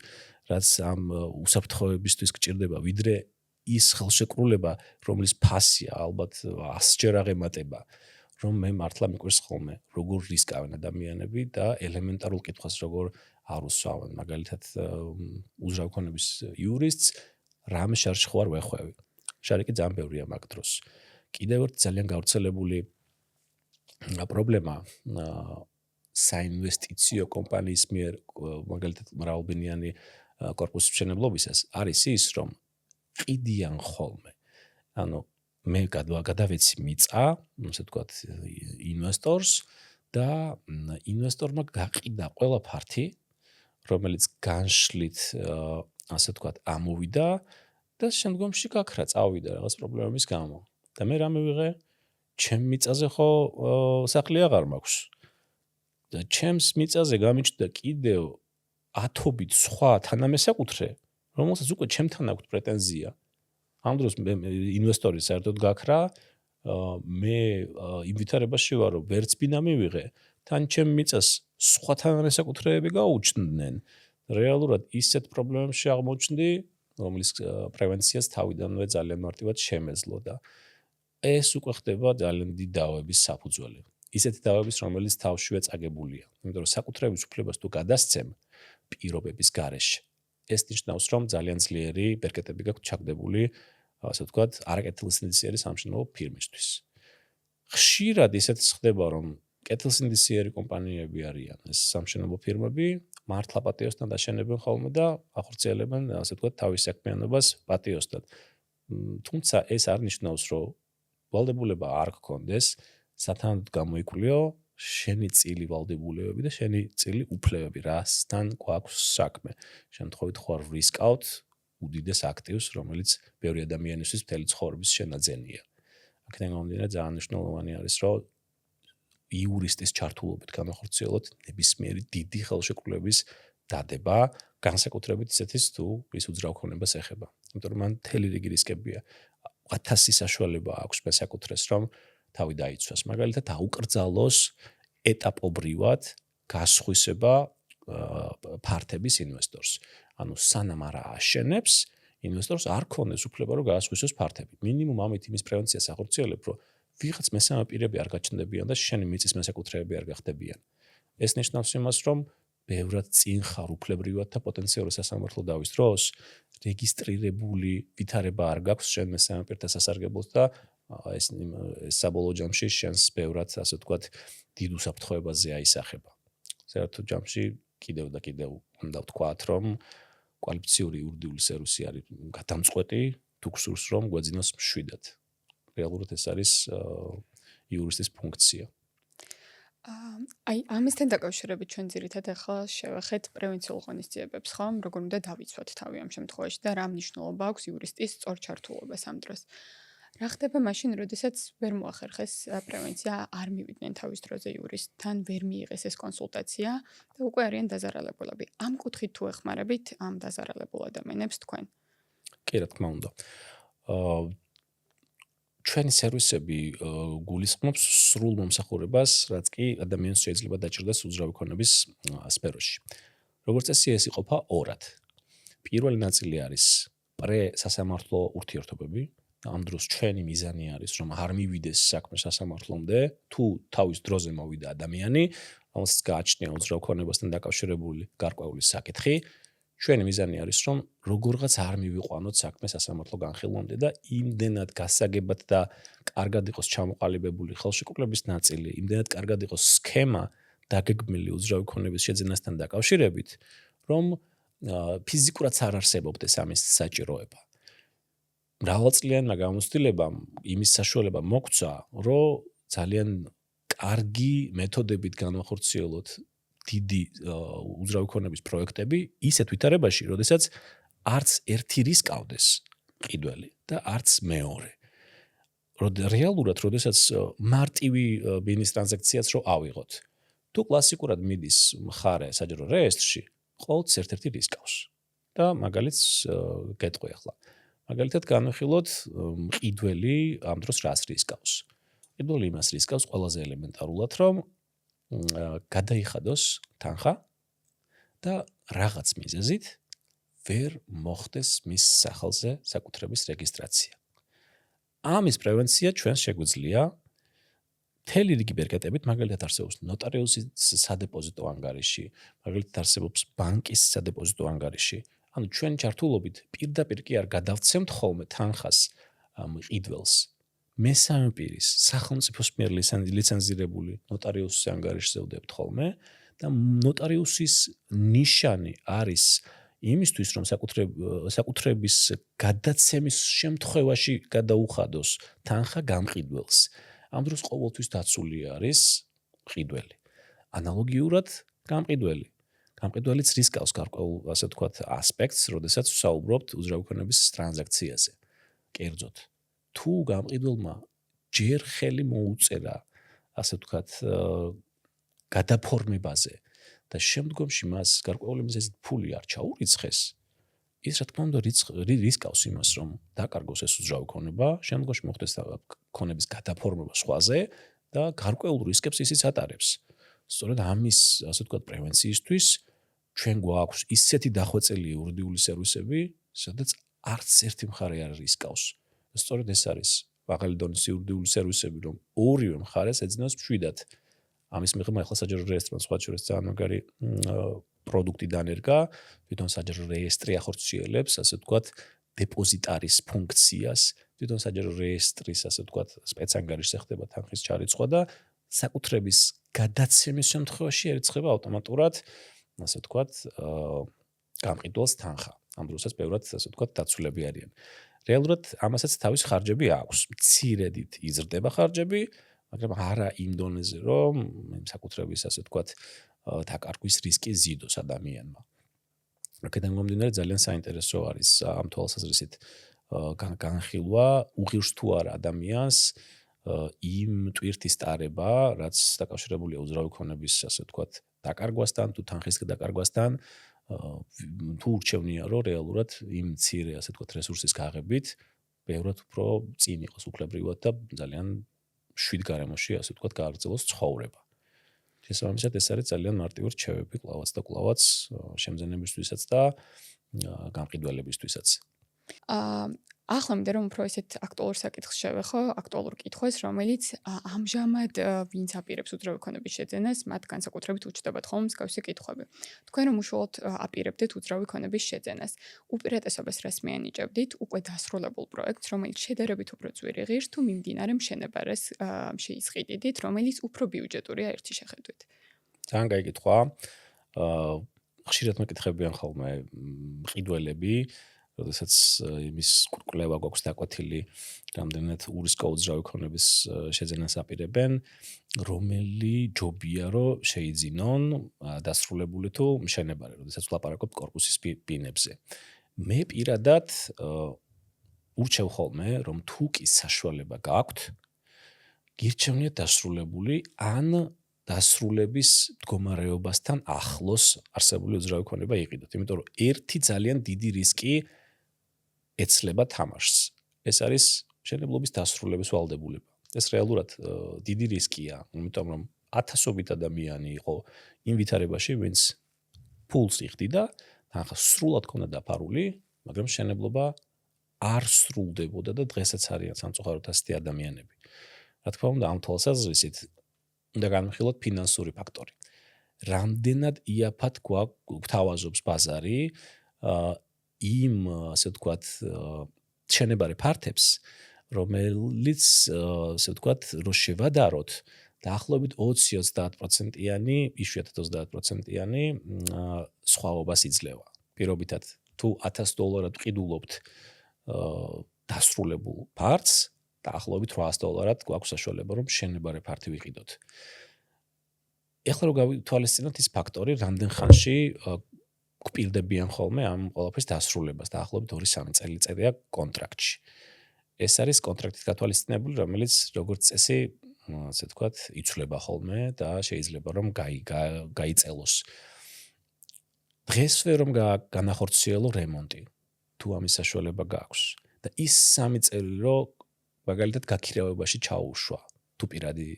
რაც ამ უსაფრთხოებისთვის გჭირდება, ვიდრე ის ხელშეკრულება, რომლის ფასია ალბათ 100-ჯერ აღემატება, რომ მე მართლა მიყვარს ხოლმე, როგორ რისკავენ ადამიანები და ელემენტარულ კითხვას როგორ არ უსვამენ. მაგალითად, უძრავი ქონების იურისტს რამე შარში ხო არ ვეხვევი. შარიკი ძალიან ბევრია მაგ დროს. კიდევ ერთი ძალიან გავრცელებული პრობლემა საინვესტიციო კომპანიის მიერ, მაგალითად, მრავალბინიანი კორპუსის მშენებლობისას არის ის, რომ ყიდიან ხოლმე. ანუ მე გადავეცი მიწა, ასე ვთქვათ, ინვესტორს და ინვესტორმა გაყიდა ყველა ფართი, რომელიც განშლით, ასე ვთქვათ, ამოვიდა და შემდგომში გაქრა, წავიდა რაღაც პრობლემების გამო. და მე რა მივიღე? ჩემ მიწაზე ხო სახლი აღარ მაქვს. და ჩემს მიწაზე გამიჩნდა კიდევ 10-ობით სხვა თანამესაკუთრე, რომელსაც უკვე ჩემთან აქვს პრეტენზია. ამ დროს ინვესტორი საერთოდ გაქრა, მე იმ ვითარებაში ვარ, რომ ვერც ბინა მივიღე, თან ჩემ მიწას სხვა თანამესაკუთრეები გაუჩნდნენ. რეალურად ისეთ პრობლემებში აღმოჩნდი, რომლის პრევენციას თავიდანვე ძალიან მარტივად შემეძლო და ეს უკვე ხდება ძალიან დიდი დავების საფუძველი. ისეთი დავების, რომელიც თავშივე წაგებულია. იმიტომ რომ საკუთრების უფლებას თუ გადასცემ პირობების გარეშე, ეს ნიშნავს, რომ ძალიან ძლიერი ბერკეტები გაქვთ ჩაგდებული, ასე ვთქვათ, არაკეთილსინდისიერი სამშენებლო ფირმისთვის. ხშირად ისეთ ხდება, რომ კეთილსინდისიერი კომპანიები არიან ეს სამშენებლო ფირმები, მართლა პატიოსთან დაშენებენ ხოლმე და ახორციელებენ, ასე ვთქვათ, თავის საქმიანობას პატიოსთან. თუმცა ეს არ ნიშნავს, რომ ვალდებულება არ გქონდეს, სათანადოდ გამოიკვლიო შენი წილი ვალდებულებები და შენი წილი უფლებები, რასთან გვაქვს საქმე. შემთხვევით ხარ რისკავთ უდიდეს აქტივს, რომელიც ბევრი ადამიანისთვის მთელი ცხოვრების შენაძენია. აქედან გამომდინარე ძალიან მნიშვნელოვანი არის, რომ იურისტის ჩართულობით განახორციელოთ ნებისმიერი დიდი ხელშეკრულების დადება, განსაკუთრებით ისეთის თუ ის უძრავ ქონებას ეხება. იმიტომ რომ მან მთელი რიგი რისკებია. 1000 საშუალება აქვს მესაკუთრეს, რომ თავი დაიცვას. მაგალითად, აუკრძალოს ეტაპობრივად გასხვისება ფართების ინვესტორს. ანუ სანამ არ აშენებს, ინვესტორს არ ქონდეს უფლება რომ გაასხვისოს ფართები. მინიმუმ ამით იმის პრევენციას ახორციელებ, რომ ვიღაც მესამე პირები არ გაჩნდებიან და შენი მიწის მესაკუთრეები არ გახდებიან. ეს ნიშნავს იმას, რომ ბევრად წინ ხარ უფლებრივად და პოტენციალური სასამართლო დავის დროს რეგისტრირებული ვითარება არ გაქვს შენ მესამე პირთა სასარგებლოდ და ეს საბოლოო ჯამში შენს ბევრად, ასე ვთქვათ, დიდ უსაფრთხოებაზე აისახება. საერთო ჯამში კიდევ და კიდევ უნდა ვთქვათ, რომ კვალიფიციური იურიდიული სერვისი არის გადამწყვეტი, თუ გსურს რომ გვეძინოს მშვიდად. რეალურად ეს არის იურისტის ფუნქცია. აი, ამისთან დაკავშირებით ჩვენ ძირითადად ახლა შევახეთ პრევენციულ ღონისძიებებს, ხო? როგორ უნდა დავიცვათ თავი ამ შემთხვევაში და რა მნიშვნელობა აქვს იურისტის სწორ ჩართულობას ამ დროს. რა ხდება მაშინ, როდესაც ვერ მოახერხეს პრევენცია, არ მივიდნენ თავის დროზე იურისტთან, ვერ მიიღეს ეს კონსულტაცია და უკვე არიან დაზარალებულები. ამ კუთხით თუ ეხმარებით ამ დაზარალებულ ადამიანებს თქვენ? კი, რა თქმა უნდა. ჩვენი სერვისები გულისხმობს სრულ მომსახურებას, რაც კი ადამიანს შეიძლება დაჭირდეს უძრავი ქონების სფეროში. როგორც წესი, ეს იყოფა ორად. პირველი ნაწილი არის პრე-სასამართლო ურთიერთობები. ამ დროს ჩვენი მიზანი არის, რომ არ მივიდეს საქმე სასამართლომდე, თუ თავის დროზე მოვიდა ადამიანი, რომელსაც გააჩნია უძრავ ქონებასთან დაკავშირებული გარკვეული საკითხი. ჩვენი მიზანი არის, რომ როგორღაც არ მივიყვანოთ საქმე სასამართლო განხილვამდე და იმდენად გასაგებად და კარგად იყოს ჩამოყალიბებული ხელშეკრულების ნაწილი, იმდენად კარგად იყოს სქემა დაგეგმილი უძრავი ქონების შეძენასთან დაკავშირებით, რომ ფიზიკურად არ არსებობდეს ამის საჭიროება. მრავალწლიანმა გამოცდილებამ იმის საშუალება მოგცა, რომ ძალიან კარგი მეთოდებით განვახორციელოთ დიდი უძრავი ქონების პროექტები ისეთ ვითარებაში, როდესაც არც ერთი რისკავდეს მყიდველი და არც მეორე. რეალურად, როდესაც მარტივი ბინის ტრანზაქციაც რო ავიღოთ. თუ კლასიკურად მიდის მხარე საჯარო რეესტრში, ყოველთვის ერთ-ერთი რისკავს. და მაგალითს გეტყვი ახლა. მაგალითად განვიხილოთ მყიდველი ამ დროს რას რისკავს. მყიდველი იმას რისკავს ყველაზე ელემენტარულად, რომ გადაიხადოს თანხა და რაღაც მიზეზით ვერ მოხდეს მის სახელზე საკუთრების რეგისტრაცია. ამის პრევენცია ჩვენს შეგვიძლია მთელი რიგი ბერკეტებით, მაგალითად არსებობს ნოტარიუსის სადებოზიტო ანგარიში, მაგალითად არსებობს ბანკის სადებოზიტო ანგარიში. ანუ ჩვენ ჩართულობით პირდაპირ კი არ გადავცემთ ხოლმე თანხას მყიდველს. მესამე პირის სახელმწიფოს მიერ ლიცენზირებული ნოტარიუსის ანგარიშზე ვდებთ ხოლმე და ნოტარიუსის ნიშანი არის იმისთვის, რომ საკუთრების გადაცემის შემთხვევაში გადაუხადოს თანხა გამყიდველს. ამ დროს ყოველთვის დაცული არის მყიდველი. ანალოგიურად გამყიდველი. გამყიდველიც რისკავს გარკვეულ, ასე ვთქვათ, ასპექტს, როდესაც ვსაუბრობთ უძრავი ქონების ტრანზაქციაზე. კერძოდ, თუ გამყიდველმა ჯერ ხელი მოუწერა, ასე ვთქვათ, გადაფორმებაზე და შემდგომში მას გარკვეული მიზეზით ფული არ ჩაურიცხეს, ის რა თქმა უნდა რისკავს იმას, რომ დაკარგოს ეს უძრავი ქონება, შემდგომში მოხდეს ქონების გადაფორმება სხვაზე და გარკვეულ რისკებს ისიც ატარებს. სწორედ ამის, ასე ვთქვათ, პრევენციისთვის ჩვენ გვაქვს ისეთი დახვეწილი იურიდიული სერვისები, სადაც არც ერთი მხარე არ რისკავს. სწორედ ეს არის მაღალი დონის იურიდიული სერვისები, რომ ორივე მხარეს ეძინოს მშვიდად. ამის მიღება ახლა საჯარო რეესტრმა სხვა შორის ძალიან მაგარი პროდუქტი დანერგა, თვითონ საჯარო რეესტრი ახორციელებს, ასე ვთქვათ, დეპოზიტარის ფუნქციას, თვითონ საჯარო რეესტრის, ასე ვთქვათ, სპეცანგარიშზე ხდება თანხის ჩარიცხვა და საკუთრების გადაცემის შემთხვევაში ერიცხება ავტომატურად ასე ვთქვათ, გამყიდველს თანხა. ამ დროსაც ბევრად ასე ვთქვათ დაცულები არიან. რეალურად ამასაც თავის ხარჯები აქვს. მცირედით იზრდება ხარჯები, მაგრამ არა იმ დონეზე, რომ საკუთრების ასე ვთქვათ დაკარგვის რისკი ზიდოს ადამიანმა. აქედან მომდინარე ძალიან საინტერესო არის ამ თვალსაზრისით განხილვა, უღირს თუ არა ადამიანს იმ ტვირთის ტარება, რაც დაკავშირებულია უძრავი ქონების ასე ვთქვათ დაკარგვასთან, თუ თანხის დაკარგვასთან, თუ ურჩევნია, რომ რეალურად იმ მცირე ასე ვთქვათ რესურსის გაღებით ბევრად უფრო წინ იყოს უფლებრივად და ძალიან შვიდ გარემოში ასე ვთქვათ გააგრძელოს ცხოვრება. შესაბამისად ეს არის ძალიან მარტივი რჩევები კლავაც და კლავაც შემძენებისთვისაც და გამყიდველებისთვისაც. ახლა მინდა რომ უფრო ესეთ აქტუალურ საკითხს შევეხო, აქტუალურ კითხვას, რომელიც ამჟამად ვინც აპირებს უძრავი ქონების შეძენას, მათ განსაკუთრებით უჩნდებათ ხოლმე მსგავსი კითხვები. თქვენ რომ უშუალოდ აპირებდეთ უძრავი ქონების შეძენას, უპირატესობას რას მიანიჭებდით? უკვე დასრულებულ პროექტს, რომელიც შედარებით უფრო ძვირი ღირს თუ მიმდინარე მშენებარეს შეისყიდით, რომელიც უფრო ბიუჯეტურია ერთი შეხედვით. ძალიან კაი კითხვა. ხშირად მეკითხებიან ხოლმე მყიდველები, როდესაც იმის კვლევა გვაქვს დაკვეთილი, რამდენად ურისკო უძრავი ქონების შეძენას აპირებენ, რომელი ჯობია რომ შეიძინონ დასრულებული თუ მშენებარე, როდესაც ვლაპარაკობთ კორპუსის ბინებზე. მე პირადად ურჩევ ხოლმე, რომ თუ კი საშუალება გაქვთ, გირჩევნიათ დასრულებული ან დასრულების მდგომარეობასთან ახლოს არსებული უძრავი ქონება იყიდოთ. იმიტომ რომ ერთი ძალიან დიდი რისკი ეცლება თამაშს. ეს არის მშენებლობის დასრულების ვალდებულება. ეს რეალურად დიდი რისკია, იმიტომ რომ ათასობით ადამიანი იყო იმ ვითარებაში, ვინც ფულს იხდიდა, თანხა სრულად ქონდა დაფარული, მაგრამ მშენებლობა არ სრულდებოდა და დღესაც არიან სამწუხაროდ ასეთი ადამიანები. რა თქმა უნდა, ამ თვალსაზრისით უნდა განვიხილოთ ფინანსური ფაქტორი. რამდენად იაფად გვთავაზობს ბაზარი იმ ასე ვთქვათ შენებარე ფართებს, რომელიც ასე ვთქვათ რო შევადაროთ დაახლოებით 20-30%-იანი, იშვიათად 30%-იანი სხვაობას იძლევა. პირობითად თუ $1000 ვყიდულობთ დასრულებულ ფართს, დაახლოებით $800 გვაქვს საშუალება რომ შენებარე ფართი ვიყიდოთ. ეხლა რო გავითვალისწინოთ ის ფაქტორი, რამდენ ხანში გვპირდებიან ხოლმე ამ ყველაფრის დასრულებას, დაახლოებით 2-3 წელიწადია კონტრაქტში. ეს არის კონტრაქტით გათვალისწინებული, რომელიც როგორც წესი, ასე ვთქვათ, იცვლება ხოლმე და შეიძლება რომ გაიწელოს. დღესვე რომ განახორციელო რემონტი, თუ ამის საშუალება გაქვს და ის 3 წელი რომ მაგალითად გაქირავებაში ჩაუშვა, თუ პირადი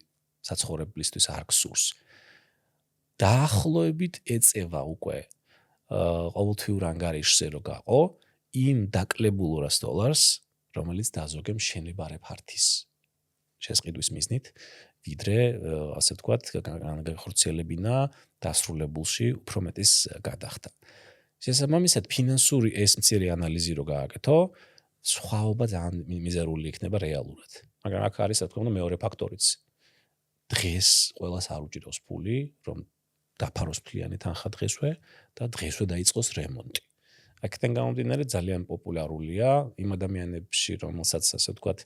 საცხოვრებლისთვის არ გსურს. დაახლოებით ეწევა უკვე ყოველთვიურ ანგარიშზე რო გაყო იმ დაკლებულ $200, რომელიც დაზოგე მშენებარე ფართის შესყიდვის მიზნით, ვიდრე ასე ვთქვათ, განახორციელებინა დასრულებულში უფრო მეტის გადახდა. შესაბამისად, ფინანსური ეს მცირე ანალიზი რო გააკეთო, სხვაობა ძალიან მიზერული იქნება რეალურად. მაგრამ აქ არის, რა თქმა უნდა, მეორე ფაქტორიც. დღეს ყველას არ უჭირავს ფული, რომ დაფაროს ფლიანი თანხა დღესვე და დღესვე დაიწყოს რემონტი. აქედან გამომდინარე ძალიან პოპულარულია იმ ადამიანებში, რომელსაც ასე ვთქვათ,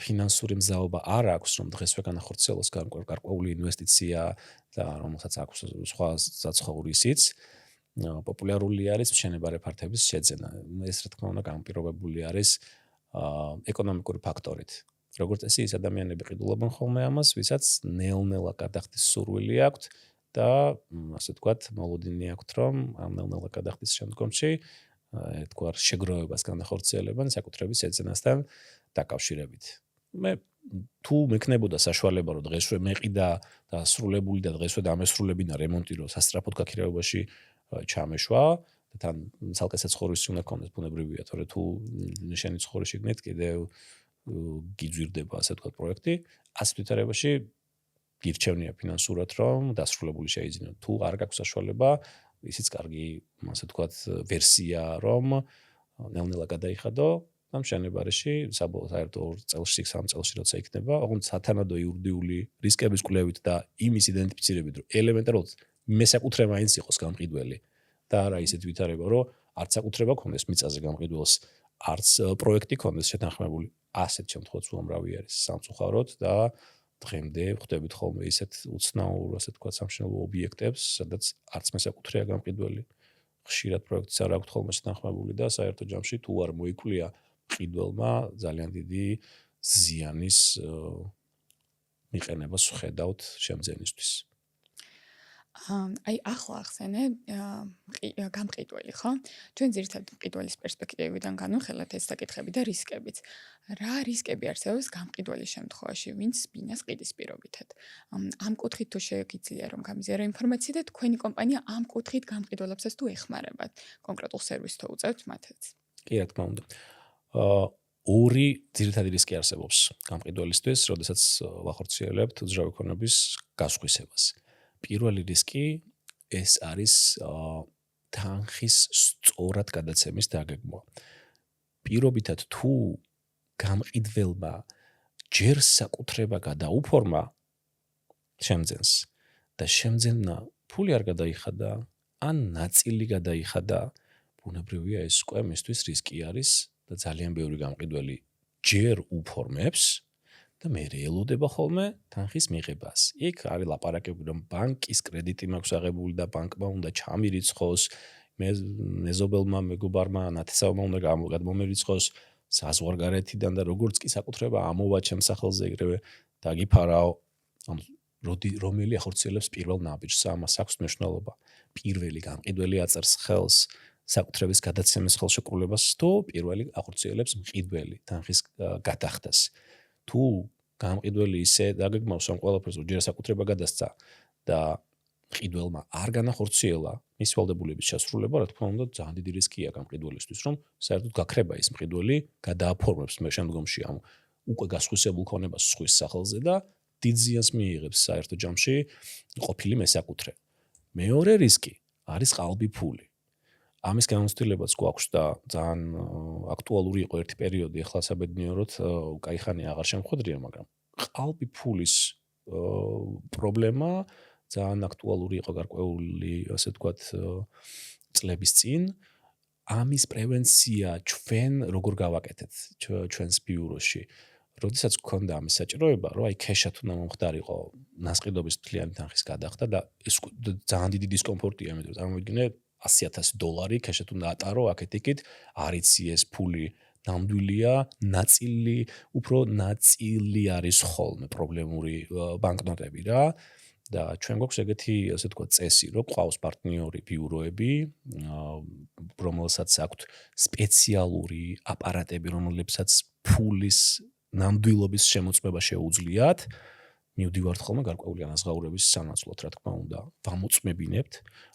ფინანსური მზაობა არ აქვს, რომ დღესვე განახორციელოს გარკვეული ინვესტიცია და რომელსაც აქვს სხვა საცხოვრისიც, პოპულარული არის მშენებარე ფართების შეძენა. ეს რა თქმა უნდა განპირობებული არის ეკონომიკური ფაქტორით. როგორც წესი, ის ადამიანები ყიდულობენ ხოლმე ამას, ვისაც ნელ-ნელა გადახდის სურვილი აქვთ და ასე ვთქვათ, მოლოდინი აქვთ, რომ ამ ნელ-ნელა გადახდის შემდგომში ერთგვარ შეგროვებას განახორციელებენ საკუთრების შეძენასთან დაკავშირებით. მე თუ მექნებოდა საშუალება, რომ დღესვე მეყიდა და სრულებული და დღესვე დამესრულებინა რემონტი, რომ სასწრაფოდ გაქირავებაში ჩამეშვა და თან ცალკე საცხოვრისი უნდა ქონდეს ბუნებრივია, თორე თუ შენი ცხოვრება შეგნეთ კიდევ გიძვირდება ასე ვთქვათ პროექტი, ასეთ ვითარებაში გირჩევნია ფინანსურად რომ დასრულებული შეიძინო. თუ არ გაქვს საშუალება, ისიც კარგი ასე ვთქვათ ვერსია რომ ნელ-ნელა გადაიხადო და მშენებარეში საერთო 2 წელში, 3 წელში როცა იქნება, ოღონდ სათანადო იურიდიული რისკების კვლევით და იმის იდენტიფიცირებით, რომ ელემენტარულად მესაკუთრება მაინც იყოს გამყიდველი და არა ისეთ ვითარება, რომ არც საკუთრება ქონდეს მიწაზე გამყიდველს, არც პროექტი ქონდეს შეთანხმებული. ასეთ შემთხვევაში უამრავი არის სამწუხაროდ და დღემდე ხვდებით ხოლმე ისეთ უცნაურ, ასე თქვა, სამშენებლო ობიექტებს, სადაც არც მესაკუთრეა გამყიდველი. ხშირად პროექტიც არ აქვს ხოლმე შეთანხმებული და საერთო ჯამში თუ არ მოიკვლია მყიდველმა ძალიან დიდი ზიანის მიყენებას ხედავთ შემძენისთვის. აი ახლა ახსენე გამყიდველი, ხო? ჩვენ ძირითადად მყიდველის პერსპექტივიდან განვიხილეთ ეს საკითხები და რისკებიც. რა რისკები არსებობს გამყიდველის შემთხვევაში, ვინც ბინას ყიდის პირობითად? ამ კუთხით თუ შეგიძლია რომ გამიზიარო ინფორმაცია და თქვენი კომპანია ამ კუთხით გამყიდველებსაც თუ ეხმარებათ, კონკრეტულ სერვისს თუ უწევთ მათაც? კი, რა თქმა უნდა. ორი ძირითადი რისკი არსებობს გამყიდველისთვის, როდესაც ვახორციელებთ უძრავი ქონების გასხვისებას. პირველი რისკი ეს არის თანხის სწორად გადაცემის დაგეგმვა. პირობითად თუ გამყიდველმა ჯერ საკუთრება გადაუფორმა შემძენს და შემძენმა ფული არ გადაიხადა, ან ნაწილი გადაიხადა, ბუნებრივია ეს უკვე მისთვის რისკი არის და ძალიან ბევრი გამყიდველი ჯერ უფორმებს და მე ელოდება ხოლმე თანხის მიღებას. იქ არის ლაპარაკები, რომ ბანკის კრედიტი მაქვს აღებული და ბანკმა უნდა ჩამირიცხოს, მეზობელმა, მეგობარმა, ნათესავმა უნდა გადმომერიცხოს საზღვარგარეთიდან და როგორც კი საკუთრება ამოვა ჩემს სახელზე ეგრევე დაგიფარაო. რომელი ახორციელებს პირველ ნაბიჯს, ამას აქვს მნიშვნელობა. პირველი გამყიდველი აწერს ხელს საკუთრების გადაცემის ხელშეკრულებას, თუ პირველი ახორციელებს მყიდველი თანხის გადახდას. თუ გამყიდველი ისე დაგეგმავს ამ ყველაფერს, რომ ჯერ საკუთრება გადასცა და მყიდველმა არ განახორციელა მის ვალდებულების შესრულება, რა თქმა უნდა, ძალიან დიდი რისკია გამყიდველისთვის, რომ საერთოდ გაქრება ის მყიდველი, გადააფორმებს მე შემდგომში ამ უკვე გასხვისებულ ქონებას სხვის სახელზე და დიდ ზიანს მიიღებს საერთო ჯამში ყოფილი მესაკუთრე. მეორე რისკი არის ყალბი ფული. ამის გამოცდილებაც გვაქვს და ძალიან აქტუალური იყო ერთი პერიოდი, ახლა საბედნიეროდ კაიხანი აღარ შემხვედრია, მაგრამ ყალბი ფულის პრობლემა ძალიან აქტუალური იყო გარკვეული, ასე ვთქვათ, წლების წინ. ამის პრევენცია ჩვენ როგორ გავაკეთეთ ჩვენს ბიუროში? როდესაც გქონდა ამის საჭიროება, რომ აი ქეშად უნდა მომხდარიყო ნასყიდობის მთლიანი თანხის გადახდა და ეს ძალიან დიდი დისკომფორტია, იმიტომ რომ წარმოვიდგინე $100,000 ქეშად უნდა ატარო, აქეთ-იქით არ იცი ეს ფული ნამდვილია, ნაწილი, უფრო ნაწილი არის ხოლმე პრობლემური ბანკნოტები რა. და ჩვენ გვაქვს ეგეთი, ასე ვთქვათ, წესი, რომ ყავს პარტნიორი ბიუროები, რომელსაც აქვთ სპეციალური აპარატები, რომლებსაც ფულის ნამდვილობის შემოწმება შეუძლიათ. მივდივართ ხოლმე გარკვეული ანაზღაურების სანაცვლოდ, რა თქმა უნდა, ვამოწმებინებთ,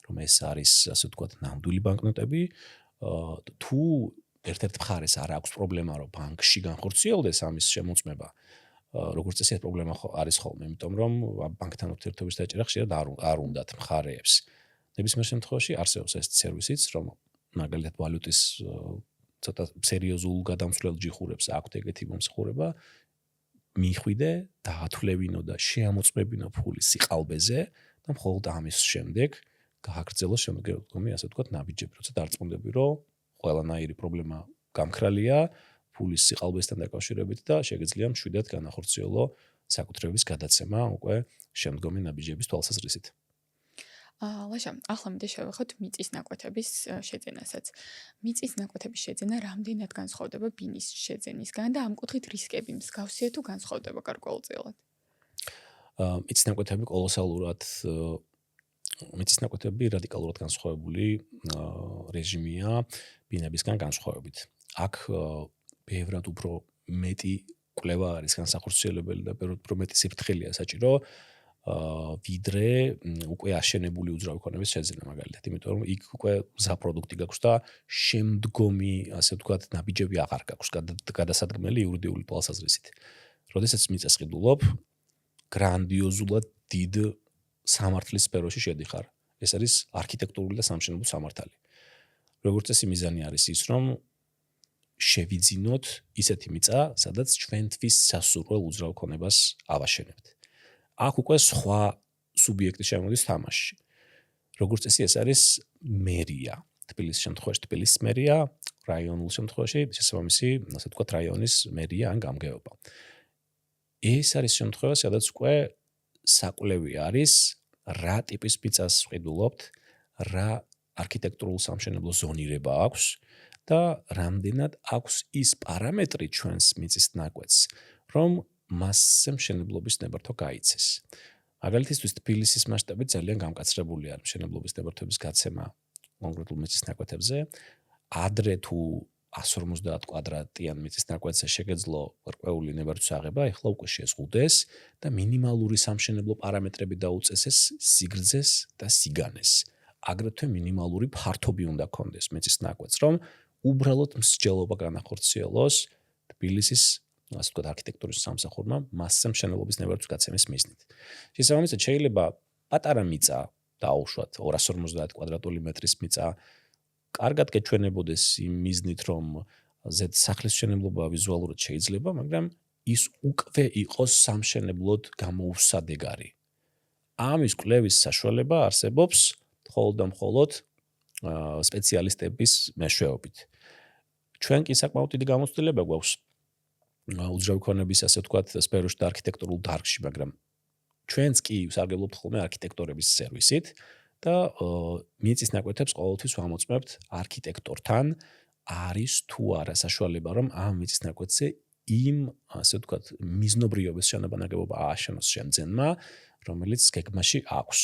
რომ ეს არის, ასე ვთქვათ, ნამდვილი ბანკნოტები. თუ ერთ-ერთ მხარეს არ აქვს პრობლემა, რომ ბანკში განხორციელდეს ამის შემოწმება, როგორც წესი ეს პრობლემა არის ხოლმე, იმიტომ რომ ბანკთან ურთიერთობის დაჭერა ხშირად არ უნდათ მხარეებს. ნებისმიერ შემთხვევაში არსებობს ეს სერვისიც, რომ მაგალითად ვალუტის ცოტა სერიოზულ გადამცვლელ ჯიხურებს აქვთ ეგეთი მომსახურება, მიხვიდე, დაათვლევინო და შეამოწმებინო ფულის სიყალბეზე და მხოლოდ ამის შემდეგ გააგრძელო შემდგომი, ასე ვთქვათ, ნაბიჯები, როცა დარწმუნდები, რომ ყველანაირი პრობლემა გამქრალია ფულის სიყალბესთან დაკავშირებით და შეგეძლია მშვიდად განახორციელო საკუთრების გადაცემა უკვე შემდგომი ნაბიჯების თვალსაზრისით. ლაშა, ახლა მინდა შევეხოთ მიწის ნაკვეთების შეძენასაც. მიწის ნაკვეთების შეძენა რამდენად განსხვავდება ბინის შეძენისგან და ამ კუთხით რისკები მსგავსია თუ განსხვავდება გარკვეულწილად? მიწის ნაკვეთები კოლოსალურად მიწის ნაკვეთები რადიკალურად განსხვავებული რეჟიმია ბინებისგან განსხვავებით. აქ ბევრად უფრო მეტი კვლევა არის განსახორციელებელი და ბევრად უფრო მეტი სიფრთხილეა საჭირო ვიდრე უკვე აშენებული უძრავი ქონების შეძენა მაგალითად, იმიტომ რომ იქ უკვე მზა პროდუქტი გაქვს და შემდგომი, ასე ვთქვათ, ნაბიჯები აღარ გაქვს გადასადგმელი იურიდიული თვალსაზრისით. როდესაც მიწას ყიდულობ, გრანდიოზულად დიდ სამართლის სფეროში შედიხარ. ეს არის არქიტექტურული და სამშენებლო სამართალი. როგორც წესი მიზანი არის ის, რომ შევიძინოთ ისეთი მიწა, სადაც ჩვენთვის სასურველ უძრავ ქონებას ავაშენებთ. აქ უკვე სხვა სუბიექტი შემოდის თამაშში. როგორც წესი ეს არის მერია. თბილისის შემთხვევაში თბილისის მერია, რაიონულ შემთხვევაში შესაბამისი, ასე ვთქვათ, რაიონის მერია ან გამგეობა. ეს არის შემთხვევა, სადაც უკვე საკვლევი არის, რა ტიპის მიწას ვყიდულობთ, რა არქიტექტურულ სამშენებლო ზონირება აქვს და რამდენად აქვს ის პარამეტრი ჩვენს მიწის ნაკვეთს, რომ მასზე მშენებლობის ნებართვა გაიცეს. მაგალითისთვის თბილისის მასშტაბით ძალიან გამკაცრებულია მშენებლობის ნებართვების გაცემა კონკრეტულ მიწის ნაკვეთებზე. ადრე თუ 150 კვადრატიან მიწის ნაკვეთზე შეგეძლო რკვეული ნებართვის აღება, ეხლა უკვე შეზღუდეს და მინიმალური სამშენებლო პარამეტრები დაუწესეს სიგრძეს და სიგანეს. აგრეთვე მინიმალური ფართობი უნდა ქონდეს მიწის ნაკვეთს, რომ უბრალოდ მსჯელობა განახორციელოს თბილისის, ასე ვთქვათ, არქიტექტურის სამსახურმა მასზე მშენებლობის ნებართვის გაცემის მიზნით. შესაბამისად, შეიძლება პატარა მიწა დაუშვათ 250 კვადრატული მეტრის მიწა კარგად გეჩვენებოდეს იმ მიზნით, რომ ზედ სახლის მშენებლობა ვიზუალურად შეიძლება, მაგრამ ის უკვე იყოს სამშენებლოდ გამოუსადეგარი. ამის კვლევის საშუალება არსებობს მხოლოდ და მხოლოდ სპეციალისტების მეშვეობით. ჩვენ კი საკმაოდ დიდი გამოცდილება გვაქვს უძრავი ქონების, ასე ვთქვათ, სფეროში და არქიტექტურულ დარგში, მაგრამ ჩვენც კი ვსარგებლობთ ხოლმე არქიტექტორების სერვისით და მიწის ნაკვეთებს ყოველთვის ვამოწმებთ არქიტექტორთან, არის თუ არა საშუალება, რომ ამ მიწის ნაკვეთზე იმ, ასე ვთქვათ, მიზნობრიობის შენობა-ნაგებობა ააშენოს შემძენმა, რომელიც გეგმაში აქვს.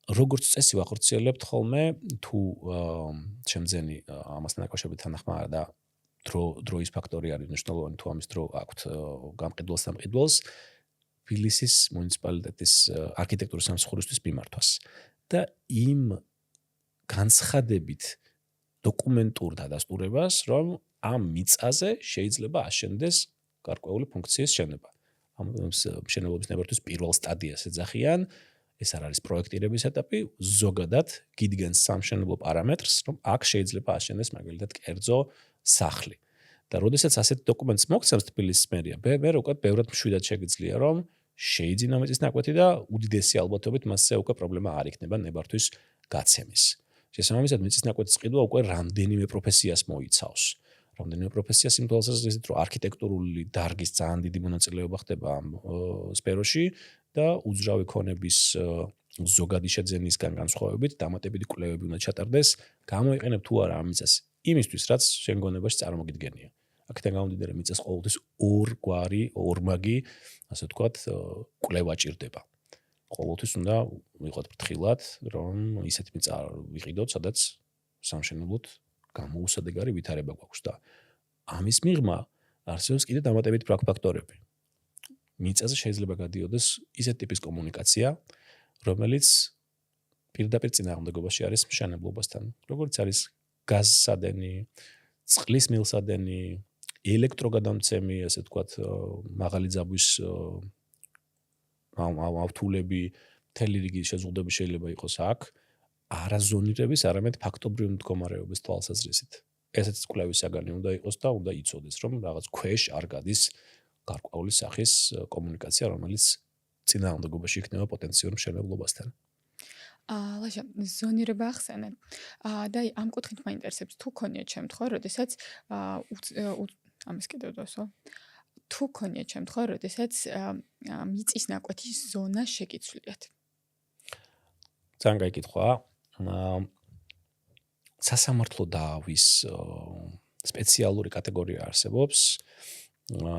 როგორც წესი ვახორციელებთ ხოლმე, თუ შემძენი ამასთან დაკავშირებით თანახმაა და დროის ფაქტორი არის მნიშვნელოვანი, თუ ამის დრო აქვთ გამყიდველს და მყიდველს, თბილისის მუნიციპალიტეტის არქიტექტურის სამსახურისთვის მიმართვას. და იმ განცხადებით დოკუმენტურ დადასტურებას, რომ ამ მიწაზე შეიძლება აშენდეს გარკვეული ფუნქციის შენობა. ამ მშენებლობის ნებართვის პირველ სტადიას ეძახიან, ეს არ არის პროექტირების ეტაპი, ზოგადად გიდგენს სამშენებლო პარამეტრს, რომ აქ შეიძლება აშენდეს მაგალითად კერძო სახლი. და როდესაც ასეთ დოკუმენტს მოგცემს თბილისის მერია, მე უკვე ბევრად მშვიდად შეგიძლია, რომ შეიძინა მიწის ნაკვეთი და უდიდესი ალბათობით მასზე უკვე პრობლემა არ იქნება ნებართვის გაცემის. შესაბამისად, მიწის ნაკვეთის ყიდვა უკვე რამდენიმე პროფესიას მოიცავს. რამდენიმე პროფესიას იმ თვალსაზრისით, რომ არქიტექტურული დარგის ძალიან დიდი მონაწილეობა ხდება ამ სფეროში და უძრავი ქონების ზოგადი შეძენისგან განსხვავებით დამატებითი კვლევები უნდა ჩატარდეს, გამოიყენებ თუ არა ამ მიწას იმისთვის, რაც შენ გონებაში წარმოგიდგენია. აქედან გამომდინარე, მიწას ყოველთვის ორმაგი, ასე ვთქვათ, კვლევა ჭირდება. ყოველთვის უნდა ვიყოთ ფრთხილად, რომ ისეთი მიწა ვიყიდოთ, სადაც სამშენებლოდ გამოუსადეგარი ვითარება გვაქვს და ამის მიღმა არსებობს კიდევ დამატებითი ფაქტორები. მიწაზე შეიძლება გადიოდეს ისეთ ტიპის კომუნიკაცია, რომელიც პირდაპირ წინააღმდეგობაში არის მშენებლობასთან, როგორც არის გაზსადენი, წყლის მილსადენი, ელექტროგადამცემი, ასე ვთქვათ, მაღალი ძაბვის ავთულები, მთელი რიგი შეზღუდვები შეიძლება იყოს აქ, არა ზონირების, არამედ ფაქტობრივი მდგომარეობის თვალსაზრისით. ესეც კვლევის საგანი უნდა იყოს და უნდა იცოდეს, რომ რაღაც ქვეშ არ გადის გარკვეული სახის კომუნიკაცია, რომელიც წინააღმდეგობაში იქნება პოტენციურ მშენებლობასთან. ლაშა, ზონირება ახსენე. და ამ კუთხით მაინტერესებს, თუ ქონიათ შემთხვევა, როდესაც ამას კიდევ დავსვა. თუ ქონიათ შემთხვევა, როდესაც მიწის ნაკვეთის ზონა შეგიცვლიათ. ძალიან კაი კითხვაა. სასამართლო დავის სპეციალური კატეგორია არსებობს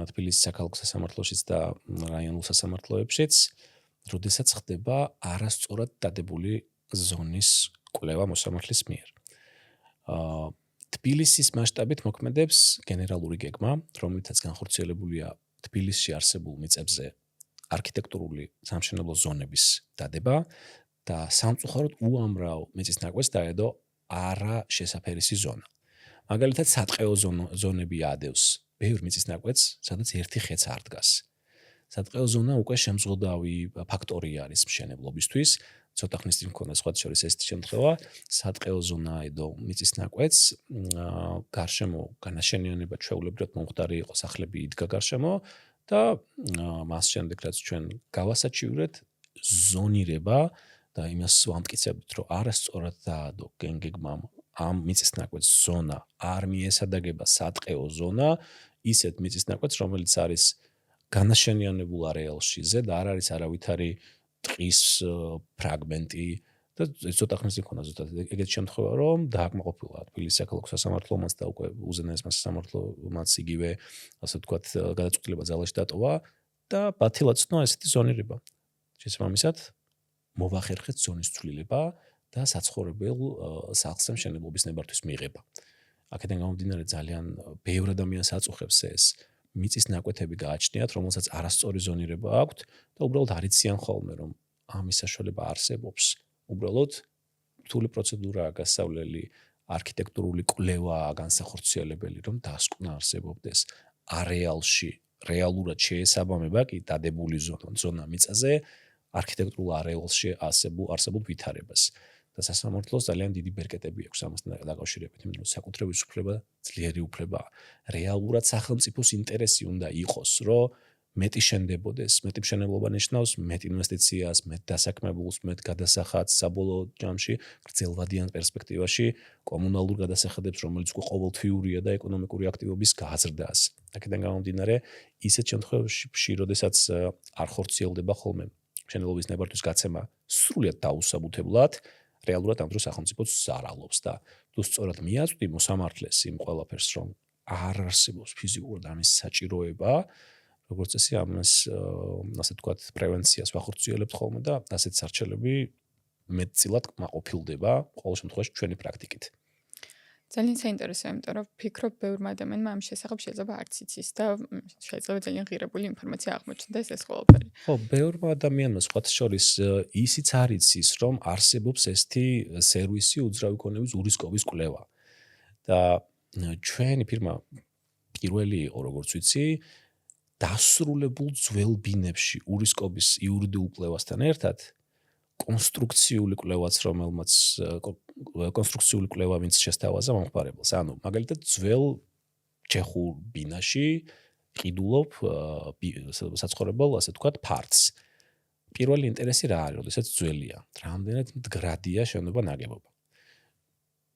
თბილისის საქალაქო სასამართლოშიც და რაიონულ სასამართლოებშიც, როდესაც ხდება არასწორად დადებული ზონის კვლევა მოსამართლის მიერ. თბილისის მასშტაბით მოქმედებს გენერალური გეგმა, რომლითაც განხორციელებულია თბილისში არსებულ მიწებზე არქიტექტურული სამშენებლო ზონების დადება და სამწუხაროდ უამრავ მიწის ნაკვეთს დაედო არა შესაფერისი ზონა. მაგალითად, სატყეო ზონები ადევს ბევრ მიწის ნაკვეთს, სადაც ერთი ხეც არ დგას. სატყეო ზონა უკვე შემზღუდავი ფაქტორი არის მშენებლობისთვის. ცოტა ხნის წინ მქონდა სხვა შორის ესეთი შემთხვევა, სატყეო ზონა ედო მიწის ნაკვეთს, გარშემო განაშენიანება ჩვეულებრივად მომხდარი იყო, სახლები იდგა გარშემო და მას შემდეგ რაც ჩვენ გავასაჩივრეთ, ზონირება და იმას ვამტკიცებთ, რომ არასწორად დაადო გენგეგმამ ამ მიწისნაკვეთს ზონა არ მიესადაგება სატყეო ზონა, ისეთ მიწისნაკვეთს, რომელიც არის განაშენიანებულ არეალში, ზედ არ არის არავითარი ტყის ფრაგმენტი და ცოტა ხნის იქონა ზუსტად ეგეთი შემთხვევა, რომ დააკმაყოფილა თბილისის საქალაქო სასამართლომაც და უკვე უზენაესმა სასამართლომაც იგივე, ასე ვთქვათ, გადაწყვეტილება ძალაში დატოვა და ბათილაცნო ესეთი ზონირება. შესაბამისად, მოვახერხეთ ზონის ცვლილება და საცხოვრებელ სახლს მშენებლობის ნებართვის მიღება. აქედან გამომდინარე ძალიან ბევრ ადამიანს აწუხებს ეს მიწის ნაკვეთები გააჩნიათ, რომელსაც არასწორი ზონირება აქვთ და უბრალოდ არ იციან ხოლმე, რომ ამის საშუალება არსებობს. უბრალოდ რთული პროცედურაა გასავლელი, არქიტექტურული კვლევაა განსახორციელებელი, რომ დასკვნა არსებობდეს არეალში, რეალურად შეესაბამება კი დადებული ზონა მიწაზე არქიტექტურულ არეალში არსებულ ვითარებას. და სასამართლოს ძალიან დიდი ბერკეტები აქვს ამასთან დაკავშირებით, იმიტომ რომ საკუთრების უფლება ძლიერი უფლებაა. რეალურად სახელმწიფოს ინტერესი უნდა იყოს, რომ მეტი შენდებოდეს, მეტი მშენებლობა ნიშნავს მეტ ინვესტიციას, მეტ დასაქმებულს, მეტ გადასახადს საბოლოო ჯამში, გრძელვადიან პერსპექტივაში კომუნალურ გადასახადებს, რომელიც ყოველთვიურია და ეკონომიკური აქტივობის გაზრდას. აქედან გამომდინარე, ისეთ შემთხვევებში, როდესაც არ ხორციელდება ხოლმე მშენებლობის ნებართვის გაცემა სრულიად დაუსაბუთებლად, რეალურად ამ დროს სახელმწიფოც ზარალობს და თუ სწორად მიაწვდი მოსამართლეს იმ ყველაფერს, რომ არ არსებობს ფიზიკურად ამის საჭიროება, როგორც წესი ამას ასე ვთქვათ პრევენციას ვახორციელებთ ხოლმე და ასეთ სარჩელები მეტწილად კმაყოფილდება ყოველ შემთხვევაში ჩვენი პრაქტიკით. ძალიან საინტერესოა, იმიტომ რომ ვფიქრობ, ბევრმა ადამიანმა ამ შესახებ შეიძლება არც იცის და შეიძლება ძალიან ღირებული ინფორმაცია აღმოჩნდეს ეს ყველაფერი. ხო, ბევრმა ადამიანმა სხვათა შორის ისიც არ იცის, რომ არსებობს ესეთი სერვისი უძრავი ქონების ურისკობის კვლევა. და ჩვენი ფირმა პირველი იყო, როგორც ვიცი, დასრულებულ ძველ ბინებში ურისკობის იურიდიულ კვლევასთან ერთად კონსტრუქციული კვლევაც, რომელმაც კონსტრუქციული კვლევა ვინც შესთავაზა მომხმარებელს. ანუ მაგალითად ძველ ჩეხურ ბინაში ყიდულობ საცხოვრებელ, ასე ვთქვათ, ფართს. პირველი ინტერესი რა არის, როდესაც ძველია, რამდენად მდგრადია შენობა ნაგებობა.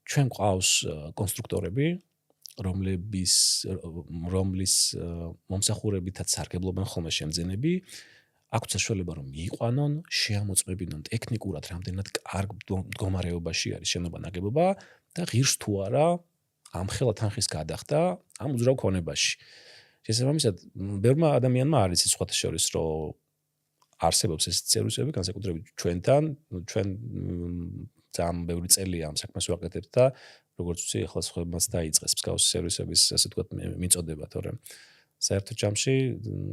ჩვენ გვყავს კონსტრუქტორები, რომლის მომსახურებითაც სარგებლობენ ხოლმე შემძენები, აქვთ საშუალება რომ მიიყვანონ, შეამოწმებინონ ტექნიკურად რამდენად კარგ მდგომარეობაში არის შენობა ნაგებობა და ღირს თუ არა ამხელა თანხის გადახდა ამ უძრავ ქონებაში. შესაბამისად, ბევრმა ადამიანმა არ იცის სხვათა შორის, რომ არსებობს ეს სერვისები, განსაკუთრებით ჩვენთან, ჩვენ ძალიან ბევრი წელია ამ საქმეს ვაკეთებთ და როგორც ვიცი, ახლა სხვებმაც დაიწყეს მსგავსი სერვისების, ასე ვთქვათ, მიწოდება, თორემ საერთო ჯამში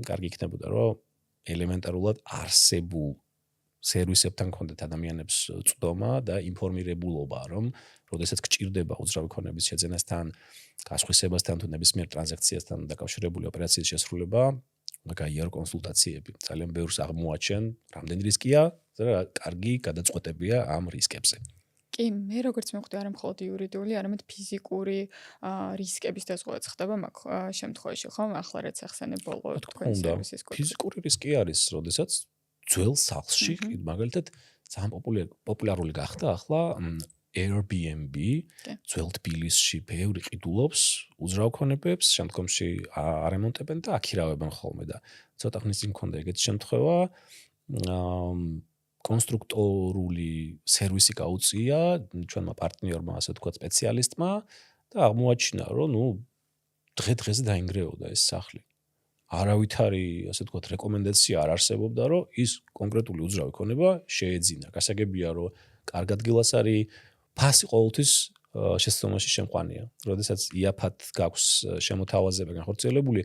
კარგი იქნებოდა, რომ ელემენტარულად არსებულ სერვისებთან გქონდეთ ადამიანებს წვდომა და ინფორმირებულობა, რომ როდესაც გჭირდება უძრავი ქონების შეძენასთან, გასხვისებასთან თუ ნებისმიერ ტრანზაქციასთან დაკავშირებული ოპერაციის შესრულება, გაიარო კონსულტაციები. ძალიან ბევრს აღმოაჩენ, რამდენი რისკია და კარგი გადაწყვეტებია ამ რისკებზე. კი, მე როგორც მივხვდი, არა მხოლოდ იურიდიული, არამედ ფიზიკური რისკების დაზღვევაც ხდება მაგ შემთხვევაში, ხო? ახლა რაც ახსენე ბოლო თქვენ სერვისის კოდში. ფიზიკური რისკი არის, როდესაც ძველ სახლში, მაგალითად, ძალიან პოპულარული გახდა ახლა Airbnb, ძველ თბილისში ბევრი ყიდულობს უძრავ ქონებებს, შემდგომში არემონტებენ და აქირავებენ ხოლმე და ცოტა ხნის წინ მქონდა ეგეთი შემთხვევა, კონსტრუქტორული სერვისი გაუწია ჩვენმა პარტნიორმა, ასე ვთქვათ, სპეციალისტმა და აღმოაჩინა, რომ დღე-დღეზე დაინგრეოდა ეს სახლი. არავითარი, ასე ვთქვათ, რეკომენდაცია არ არსებობდა, რომ ის კონკრეტული უძრავი ქონება შეეძინა. გასაგებია, რომ კარგ ადგილას არის, ფასი ყოველთვის შესწავლაში შემყვანია. როდესაც იაფად გაქვს შემოთავაზება განხორციელებული,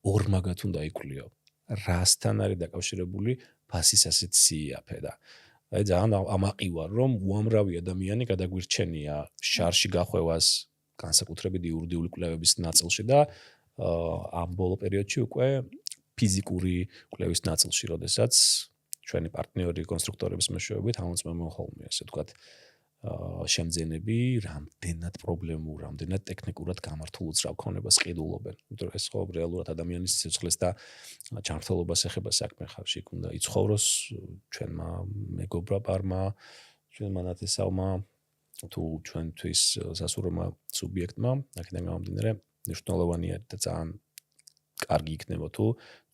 ორმაგად უნდა იკვლიო. რასთან არის დაკავშირებული ფასის ასეთ სიიაფე და აი ძალიან ამაყივარ, რომ უამრავი ადამიანი გადაგვირჩენია შარში გახვევას განსაკუთრებით იურიდიული კვლევების ნაწილში და ამ ბოლო პერიოდში უკვე ფიზიკური კვლევის ნაწილში, როდესაც ჩვენი პარტნიორი კონსტრუქტორების მეშვეობით ამოწმებენ ხოლმე, ასე ვთქვათ, შემძენები რამდენად პრობლემურ, რამდენად ტექნიკურად გამართულ უძრავ ქონებას ყიდულობენ. იმიტომ ეს ხო რეალურად ადამიანის სიცოცხლეს და ჯანმრთელობას ეხება საქმე ხარში. უნდა იცხოვროს ჩვენმა მეგობრა პარმა, ჩვენმა ნათესავმა თუ ჩვენთვის სასურველმა სუბიექტმა, აქედან გამომდინარე, მნიშვნელოვანია და ძალიან კარგი იქნება თუ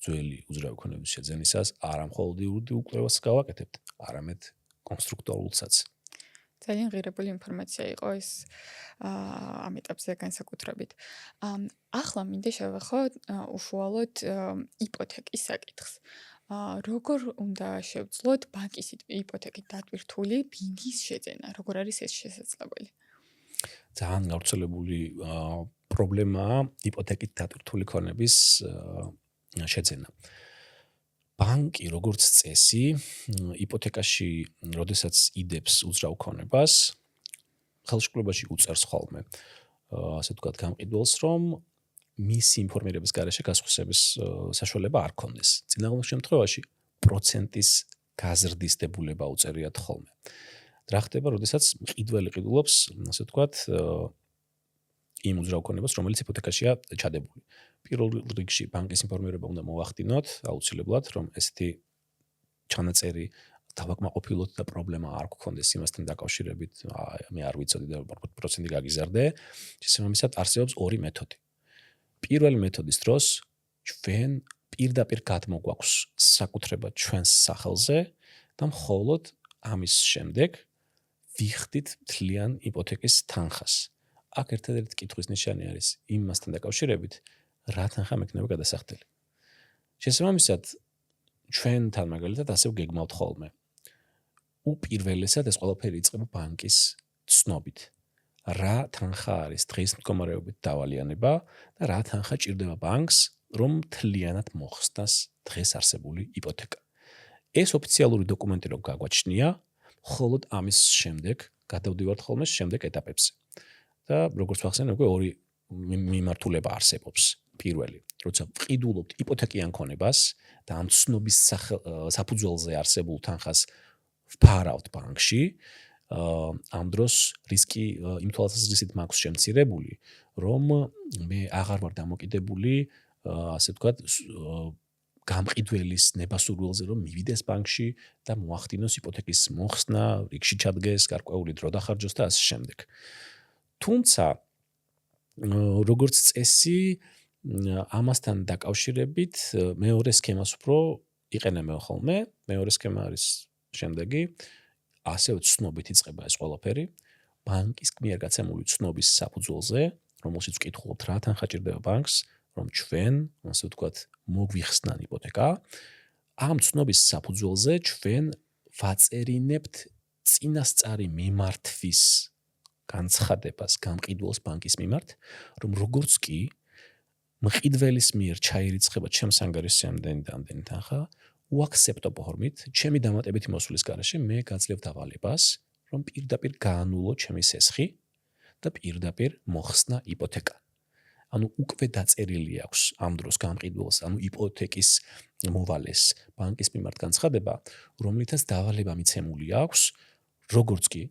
ძველი უძრავი ქონების შეძენისას არა მხოლოდ იურიდიულ კვლევას გავაკეთებთ, არამედ კონსტრუქტორულსაც. ძალიან ღირებული ინფორმაცია იყო ეს ამ ეტაპზე განსაკუთრებით. ახლა მინდა შევეხოთ უშუალოდ იპოთეკის საკითხს. როგორ უნდა შევძლოთ ბანკის იპოთეკით დატვირთული ბინის შეძენა? როგორ არის ეს შესაძლებელი? ძალიან გავრცელებული პრობლემაა იპოთეკით დატვირთული ქონების შეძენა. ბანკი როგორც წესი იპოთეკაში, როდესაც იდებს უძრავ ქონებას, ხელშეკრულებაში უწერს ხოლმე, ასე ვთქვათ, გამყიდველს, რომ მისი ინფორმირების გარეშე გასხვისების საშუალება არ ქონდეს. წინააღმდეგ შემთხვევაში პროცენტის გაზრდის დებულება უწერიათ ხოლმე. რა ხდება, როდესაც მყიდველი ყიდულობს, ასე ვთქვათ, იმ უძრავ ქონებას, რომელიც იპოთეკაშია ჩადებული. პირველ რიგში ბანკის ინფორმირება უნდა მოვახდინოთ, აუცილებლად, რომ ესეთი ჩანაწერი დავაკმაყოფილოთ და პრობლემა არ გქონდეს იმასთან დაკავშირებით, მე არ ვიცოდი და პროცენტი გაგიზარდე. შესაბამისად, არსებობს ორი მეთოდი. პირველი მეთოდის დროს ჩვენ პირდაპირ გადმოგვაქვს საკუთრება ჩვენს სახელზე და მხოლოდ ამის შემდეგ ვიხდით მთლიან იპოთეკის თანხას. აქ ერთადერთი კითხვის ნიშანი არის იმასთან დაკავშირებით, რა თანხა მექნება გადასახდელი. შესაბამისად, ჩვენთან მაგალითად ასე ვგეგმავთ ხოლმე. უპირველესად ეს ყველაფერი იწყება ბანკის ცნობით. რა თანხა არის დღის მდგომარეობით დავალიანება და რა თანხა ჭირდება ბანკს, რომ მთლიანად მოხსნას დღეს არსებული იპოთეკა. ეს ოფიციალური დოკუმენტი რო გაგვაჩნია, მხოლოდ ამის შემდეგ გადავდივართ ხოლმე შემდეგ ეტაპებზე. და როგორც ვახსენე, უკვე ორი მიმართულება არსებობს. პირველი, როცა ვყიდულობთ იპოთეკიან ქონებას და ამ ცნობის საფუძველზე არსებულ თანხას ვფარავთ ბანკში, ამ დროს რისკი იმ თვალსაზრისით მაქვს შემცირებული, რომ მე აღარ ვარ დამოკიდებული, ასე ვთქვათ, გამყიდველის ნებასურველზე, რომ მივიდეს ბანკში და მოახდინოს იპოთეკის მოხსნა, რიგში ჩადგეს, გარკვეული დრო დახარჯოს და ასე შემდეგ. თუმცა, როგორც წესი, ამასთან დაკავშირებით მეორე სქემას უფრო იყენებენ ხოლმე. მეორე სქემა არის შემდეგი, ასევე ცნობით იწყება ეს ყველაფერი, ბანკის მიერ გაცემული ცნობის საფუძველზე, რომელშიც ვკითხულობთ რა თანხა ჭირდება ბანკს, რომ ჩვენ, ასე ვთქვათ, მოგვიხსნან იპოთეკა. ამ ცნობის საფუძველზე ჩვენ ვაწერინებთ წინასწარი მიმართვის განცხადებას გამყიდველს ბანკის მიმართ, რომ როგორც კი მყიდველის მიერ ჩაირიცხება ჩემს ანგარიშზე ამდენი და ამდენი თანხა, უაქსეპტო ფორმით, ჩემი დამატებითი მოსვლის გარეშე მე გაძლევ დავალებას, რომ პირდაპირ გაანულო ჩემი სესხი და პირდაპირ მოხსნა იპოთეკა. ანუ უკვე დაწერილი აქვს ამ დროს გამყიდველს, ანუ იპოთეკის მოვალეს ბანკის მიმართ განცხადება, რომლითაც დავალება მიცემული აქვს, როგორც კი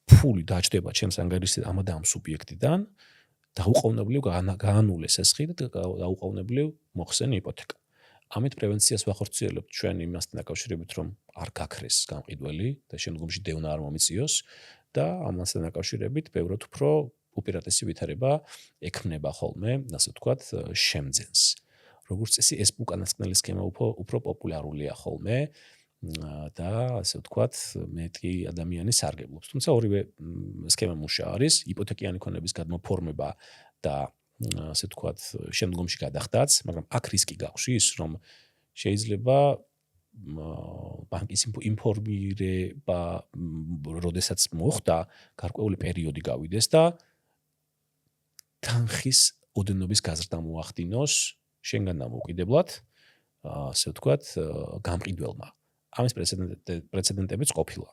ფული დაჯდება ჩემს ანგარიშზე ამ და ამ სუბიექტიდან, დაუყოვნებლივ გაანულეს სესხი და დაუყოვნებლივ მოხსენ იპოთეკა. ამით პრევენციას ვახორციელებთ ჩვენ იმასთან დაკავშირებით, რომ არ გაქრეს გამყიდველი და შემდგომში დევნა არ მომიწიოს და ამასთან დაკავშირებით ბევრად უფრო უპირატესი ვითარება ექმნება ხოლმე, ასე ვთქვათ, შემძენს. როგორც წესი, ეს უკანასკნელი სქემა უფრო პოპულარულია ხოლმე და ასე ვთქვათ, მეტი ადამიანი სარგებლობს. თუმცა ორივე სქემა მუშა არის, იპოთეკიანი ქონების გადმოფორმება და ასე ვთქვათ, შემდგომში გადახდაც, მაგრამ აქ რისკი გაქვს, რომ შეიძლება ბანკის ინფორმირება, როდესაც მოხდა, გარკვეული პერიოდი გავიდეს და თანხის ოდენობის გაზრდა მოახდინოს შენგან დამოუკიდებლად, ასე ვთქვათ, გამყიდველმა. ამის პრეცედენტებიც ყოფილა.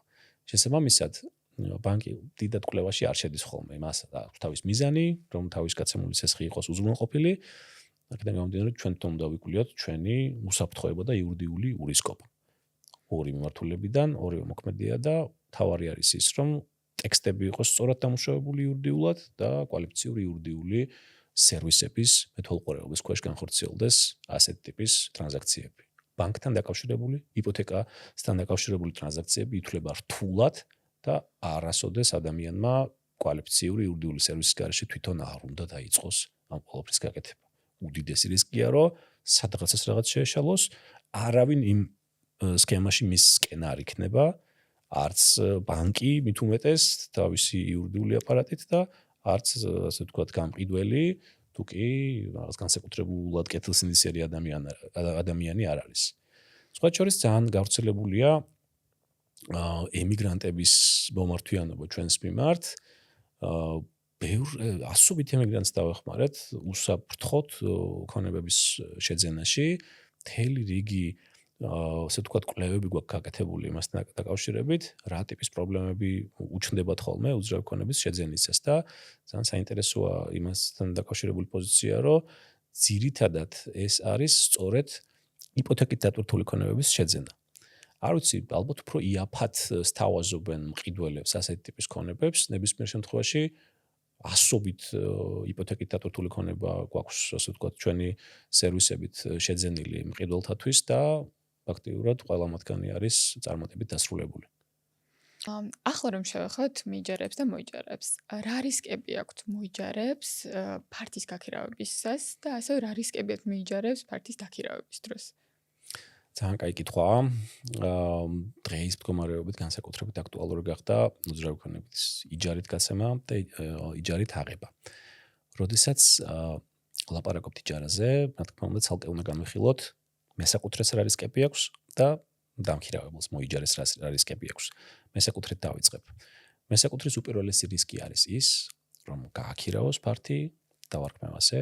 შესაბამისად, ბანკი დიდად კვლევაში არ შედის ხოლმე. მას აქვს თავის მიზანი, რომ თავის გაცემული სესხი იყოს უზრუნველყოფილი. აქედან გამომდინარე, ჩვენ თვითონ უნდა ვიკვლიოთ ჩვენი უსაფრთხოება და იურიდიული ურისკოპა. ორი მიმართულებიდან, ორივე მოქმედია და თავარი არის ის, რომ ტექსტები იყოს სწორად დამუშავებული იურიდიულად და კვალიფიციური იურიდიული სერვისების მეთვალყურეობის ქვეშ განხორციელდეს ასეთი ტიპის ტრანზაქციები. ბანკთან დაკავშირებული, იპოთეკასთან დაკავშირებული ტრანზაქციები ითვლება რთულად და არასოდეს ადამიანმა კვალიფიციური იურიდიული სერვისის გარეშე თვითონ არ უნდა დაიწყოს ამ ყველაფრის გაკეთება. უდიდესი რისკია, რომ სადღაცას რაღაც შეეშალოს, არავინ იმ სქემაში მისკენ არ იქნება, არც ბანკი მით უმეტეს თავისი იურიდიული აპარატით და არც ასე ვთქვათ გამყიდველი, თუ კი რაღაც განსაკუთრებულად კეთილსინდისიერი ადამიანი არ არის. სხვა შორის ძალიან გავრცელებულია ემიგრანტების მომართვიანობა ჩვენს მიმართ. ასობით ემიგრანტს დავეხმარეთ უსაფრთხოდ ქონებების შეძენაში. მთელი რიგი ასე ვთქვათ კვლევები გვაქვს გაკეთებული იმასთან დაკავშირებით, რა ტიპის პრობლემები უჩნდებათ ხოლმე უძრავი ქონების შეძენისას და ძალიან საინტერესოა იმასთან დაკავშირებული პოზიცია, რომ ძირითადად ეს არის სწორედ იპოთეკით დატვირთული ქონებების შეძენა. არ ვიცი, ალბათ უფრო იაფად სთავაზობენ მყიდველებს ასეთი ტიპის ქონებებს, ნებისმიერ შემთხვევაში ასობით იპოთეკით დატვირთული ქონება გვაქვს, ასე ვთქვათ, ჩვენი სერვისებით შეძენილი მყიდველთათვის და ფაქტიურად ყველა მათგანი არის წარმატებით დასრულებული. ახლა რომ შევეხოთ მიჯარებს და მოიჯარებს, რა რისკები აქვთ მოიჯარებს ფართის გაქირავებისას და ასევე რა რისკები აქვთ მიჯარებს ფართის დაქირავების დროს? ძალიან კაი კითხვაა. დღეის მდგომარეობით განსაკუთრებით აქტუალური გახდა უძრავი ქონების იჯარით გაცემა და იჯარით აღება. როდესაც ლაპარაკობთ იჯარაზე, რა თქმა უნდა, ცალკე უნდა განვიხილოთ მესაკუთრეს რა რისკები აქვს და დამქირავებელს მოიჯარეს რა რისკები აქვს. მესაკუთრით დავიწყებ. მესაკუთრის უპირველესი რისკი არის ის, რომ გააქირავოს ფართი, დავარქმევასე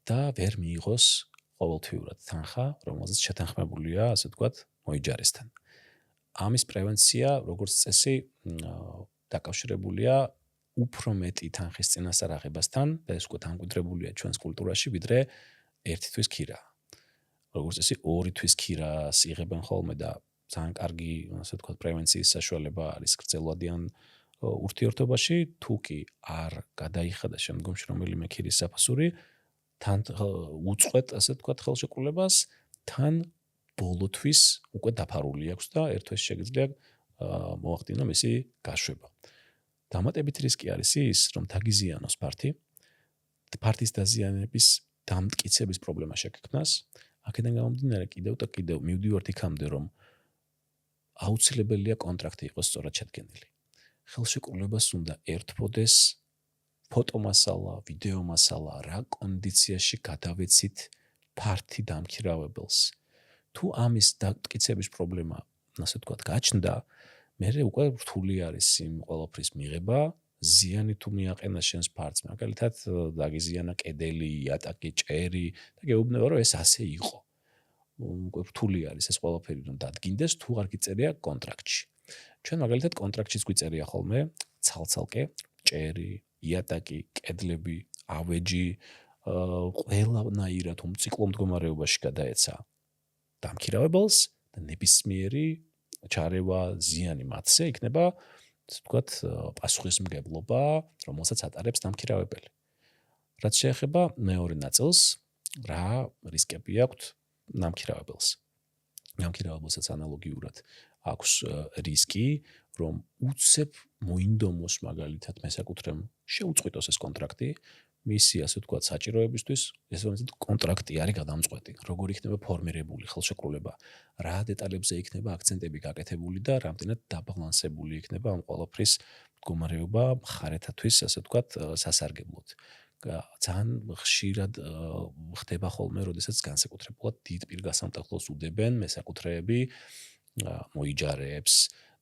და ვერ მიიღოს ყოველთვიურად თანხა, რომელზეც შეთანხმებულია, ასე ვთქვათ, მოიჯარესთან. ამის პრევენცია, როგორც წესი, დაკავშირებულია უფრო მეტი თანხის წინასწარ აღებასთან და ეს უკვე დამკვიდრებულია ჩვენს კულტურაში, ვიდრე ერთი თვის ქირა. როგორც წესი, ორი თვის ქირას იღებენ ხოლმე და ძალიან კარგი, ასე ვთქვათ, პრევენციის საშუალება არის გრძელვადიან ურთიერთობაში, თუ კი არ გადაიხადა შემდგომში რომელიმე ქირის საფასური, თან უწყვეტ, ასე ვთქვათ, ხელშეკრულებას, თან ბოლოთვის უკვე დაფარული აქვს და ერთ თვეში შეგიძლია მოახდინო მისი გაშვება. დამატებით რისკი არის ის, რომ დაგიზიანოს ფართი, ფართის დაზიანების დამტკიცების პრობლემა შეგექმნას. აქედან გამომდინარე კიდევ და კიდევ მივდივართ იქამდე, რომ აუცილებელია კონტრაქტი იყოს სწორად შედგენილი. ხელშეკრულებას უნდა ერთფოდეს ფოტომასალა, ვიდეომასალა, რა კონდიციაში გადავეცით ფართი დამქირავებელს. თუ ამის დამტკიცების პრობლემა, ასე ვთქვათ, გაჩნდა, მერე უკვე რთული არის იმ ყველაფრის მიღება, ზიანი თუ მიაყენა შენს ფართს, მაგალითად დაგიზიანა კედელი, იატაკი, ჭერი და გეუბნება, რომ ეს ასე იყო. უკვე რთული არის ეს ყველაფერი რომ დადგინდეს, თუ არ გიწერია კონტრაქტში. ჩვენ მაგალითად კონტრაქტშიც გვიწერია ხოლმე ცალ-ცალკე ჭერი, იატაკი, კედლები, ავეჯი, ყველანაირად უმციკლო მდგომარეობაში გადაეცა დამქირავებელს და ნებისმიერი ჩარევა, ზიანი მათზე იქნება, ასე ვთქვათ, პასუხისმგებლობა, რომელსაც ატარებს დამქირავებელი. რაც შეეხება მეორე ნაწილს, რა რისკები აქვთ დამქირავებელს. დამქირავებელსაც ანალოგიურად აქვს რისკი, რომ უცებ მოინდომოს მაგალითად მესაკუთრემ შეუწყვიტოს ეს კონტრაქტი, მისი ასე ვთქვათ საჭიროებისთვის, ესე რომ კონტრაქტი არის გადამწყვეტი, როგორ იქნება ფორმირებული ხელშეკრულება, რა დეტალებზე იქნება აქცენტები გაკეთებული და რამდენად დაბალანსებული იქნება ამ ყველაფრის მდგომარეობა მხარეთათვის, ასე ვთქვათ, სასარგებლოდ. ძალიან ხშირად ხდება ხოლმე, როდესაც განსაკუთრებულად დიდ პირგასამტეხლოს უდებენ მესაკუთრეები მოიჯარებს,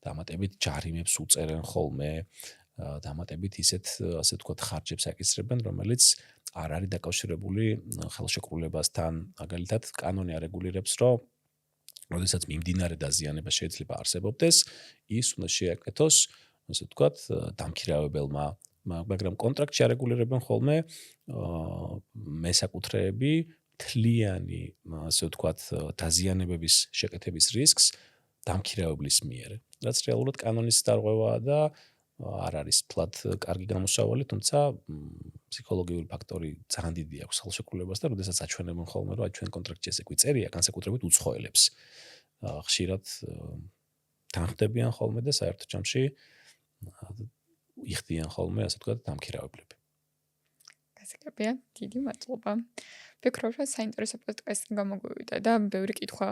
დამატებით ჯარიმებს უწერენ ხოლმე, დამატებით ისეთ, ასე ვთქვათ, ხარჯებს აკისრებენ, რომელიც არ არის დაკავშირებული ხელშეკრულებასთან. მაგალითად, კანონი არეგულირებს, რომ როდესაც მიმდინარე დაზიანება შეიძლება არსებობდეს, ის უნდა შეაკეთოს, ასე ვთქვათ, დამქირავებელმა, მაგრამ კონტრაქტში არეგულირებენ ხოლმე მესაკუთრეები თლიანი, ასე ვთქვათ, დაზიანებების შეკეთების რისკს დამქირავებლის მიერ. რაც რეალურად კანონის დარღვევაა და არ არის ფლად კარგი გამოსავალი, თუმცა ფსიქოლოგიური ფაქტორი ძალიან დიდი აქვს ხელშეკრულებას და როდესაც აჩვენებენ ხოლმე, რომ ჩვენ კონტრაქტში ესე კვიწერია, განსაკუთრებით უცხოელებს. ხშირად თანხმდებიან ხოლმე და საერთო ჯამში იხდიან ხოლმე, ასე ვთქვათ, დამქირავებლები. გასაგებია, დიდი მადლობა. ვფიქრობ, რომ საინტერესო პოდკასტი გამოგვივიდა და ბევრი კითხვა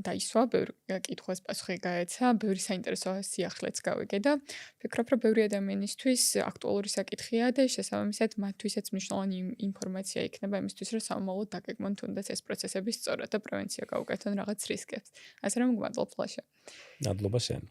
დაისვა, ბევრი კითხვის პასუხი გაეცა, ბევრი საინტერესო სიახლეც გავიგე და ვფიქრობ, რომ ბევრი ადამიანისთვის აქტუალური საკითხია და შესაბამისად მათთვისაც მნიშვნელოვანი ინფორმაცია იქნება იმისთვის, რომ სამომავლოდ დაგეგმონ თუნდაც ეს პროცესები სწორად და პრევენცია გაუკეთონ რაღაც რისკებს. ასე რომ, გმადლობ, ლაშა. მადლობა შენ.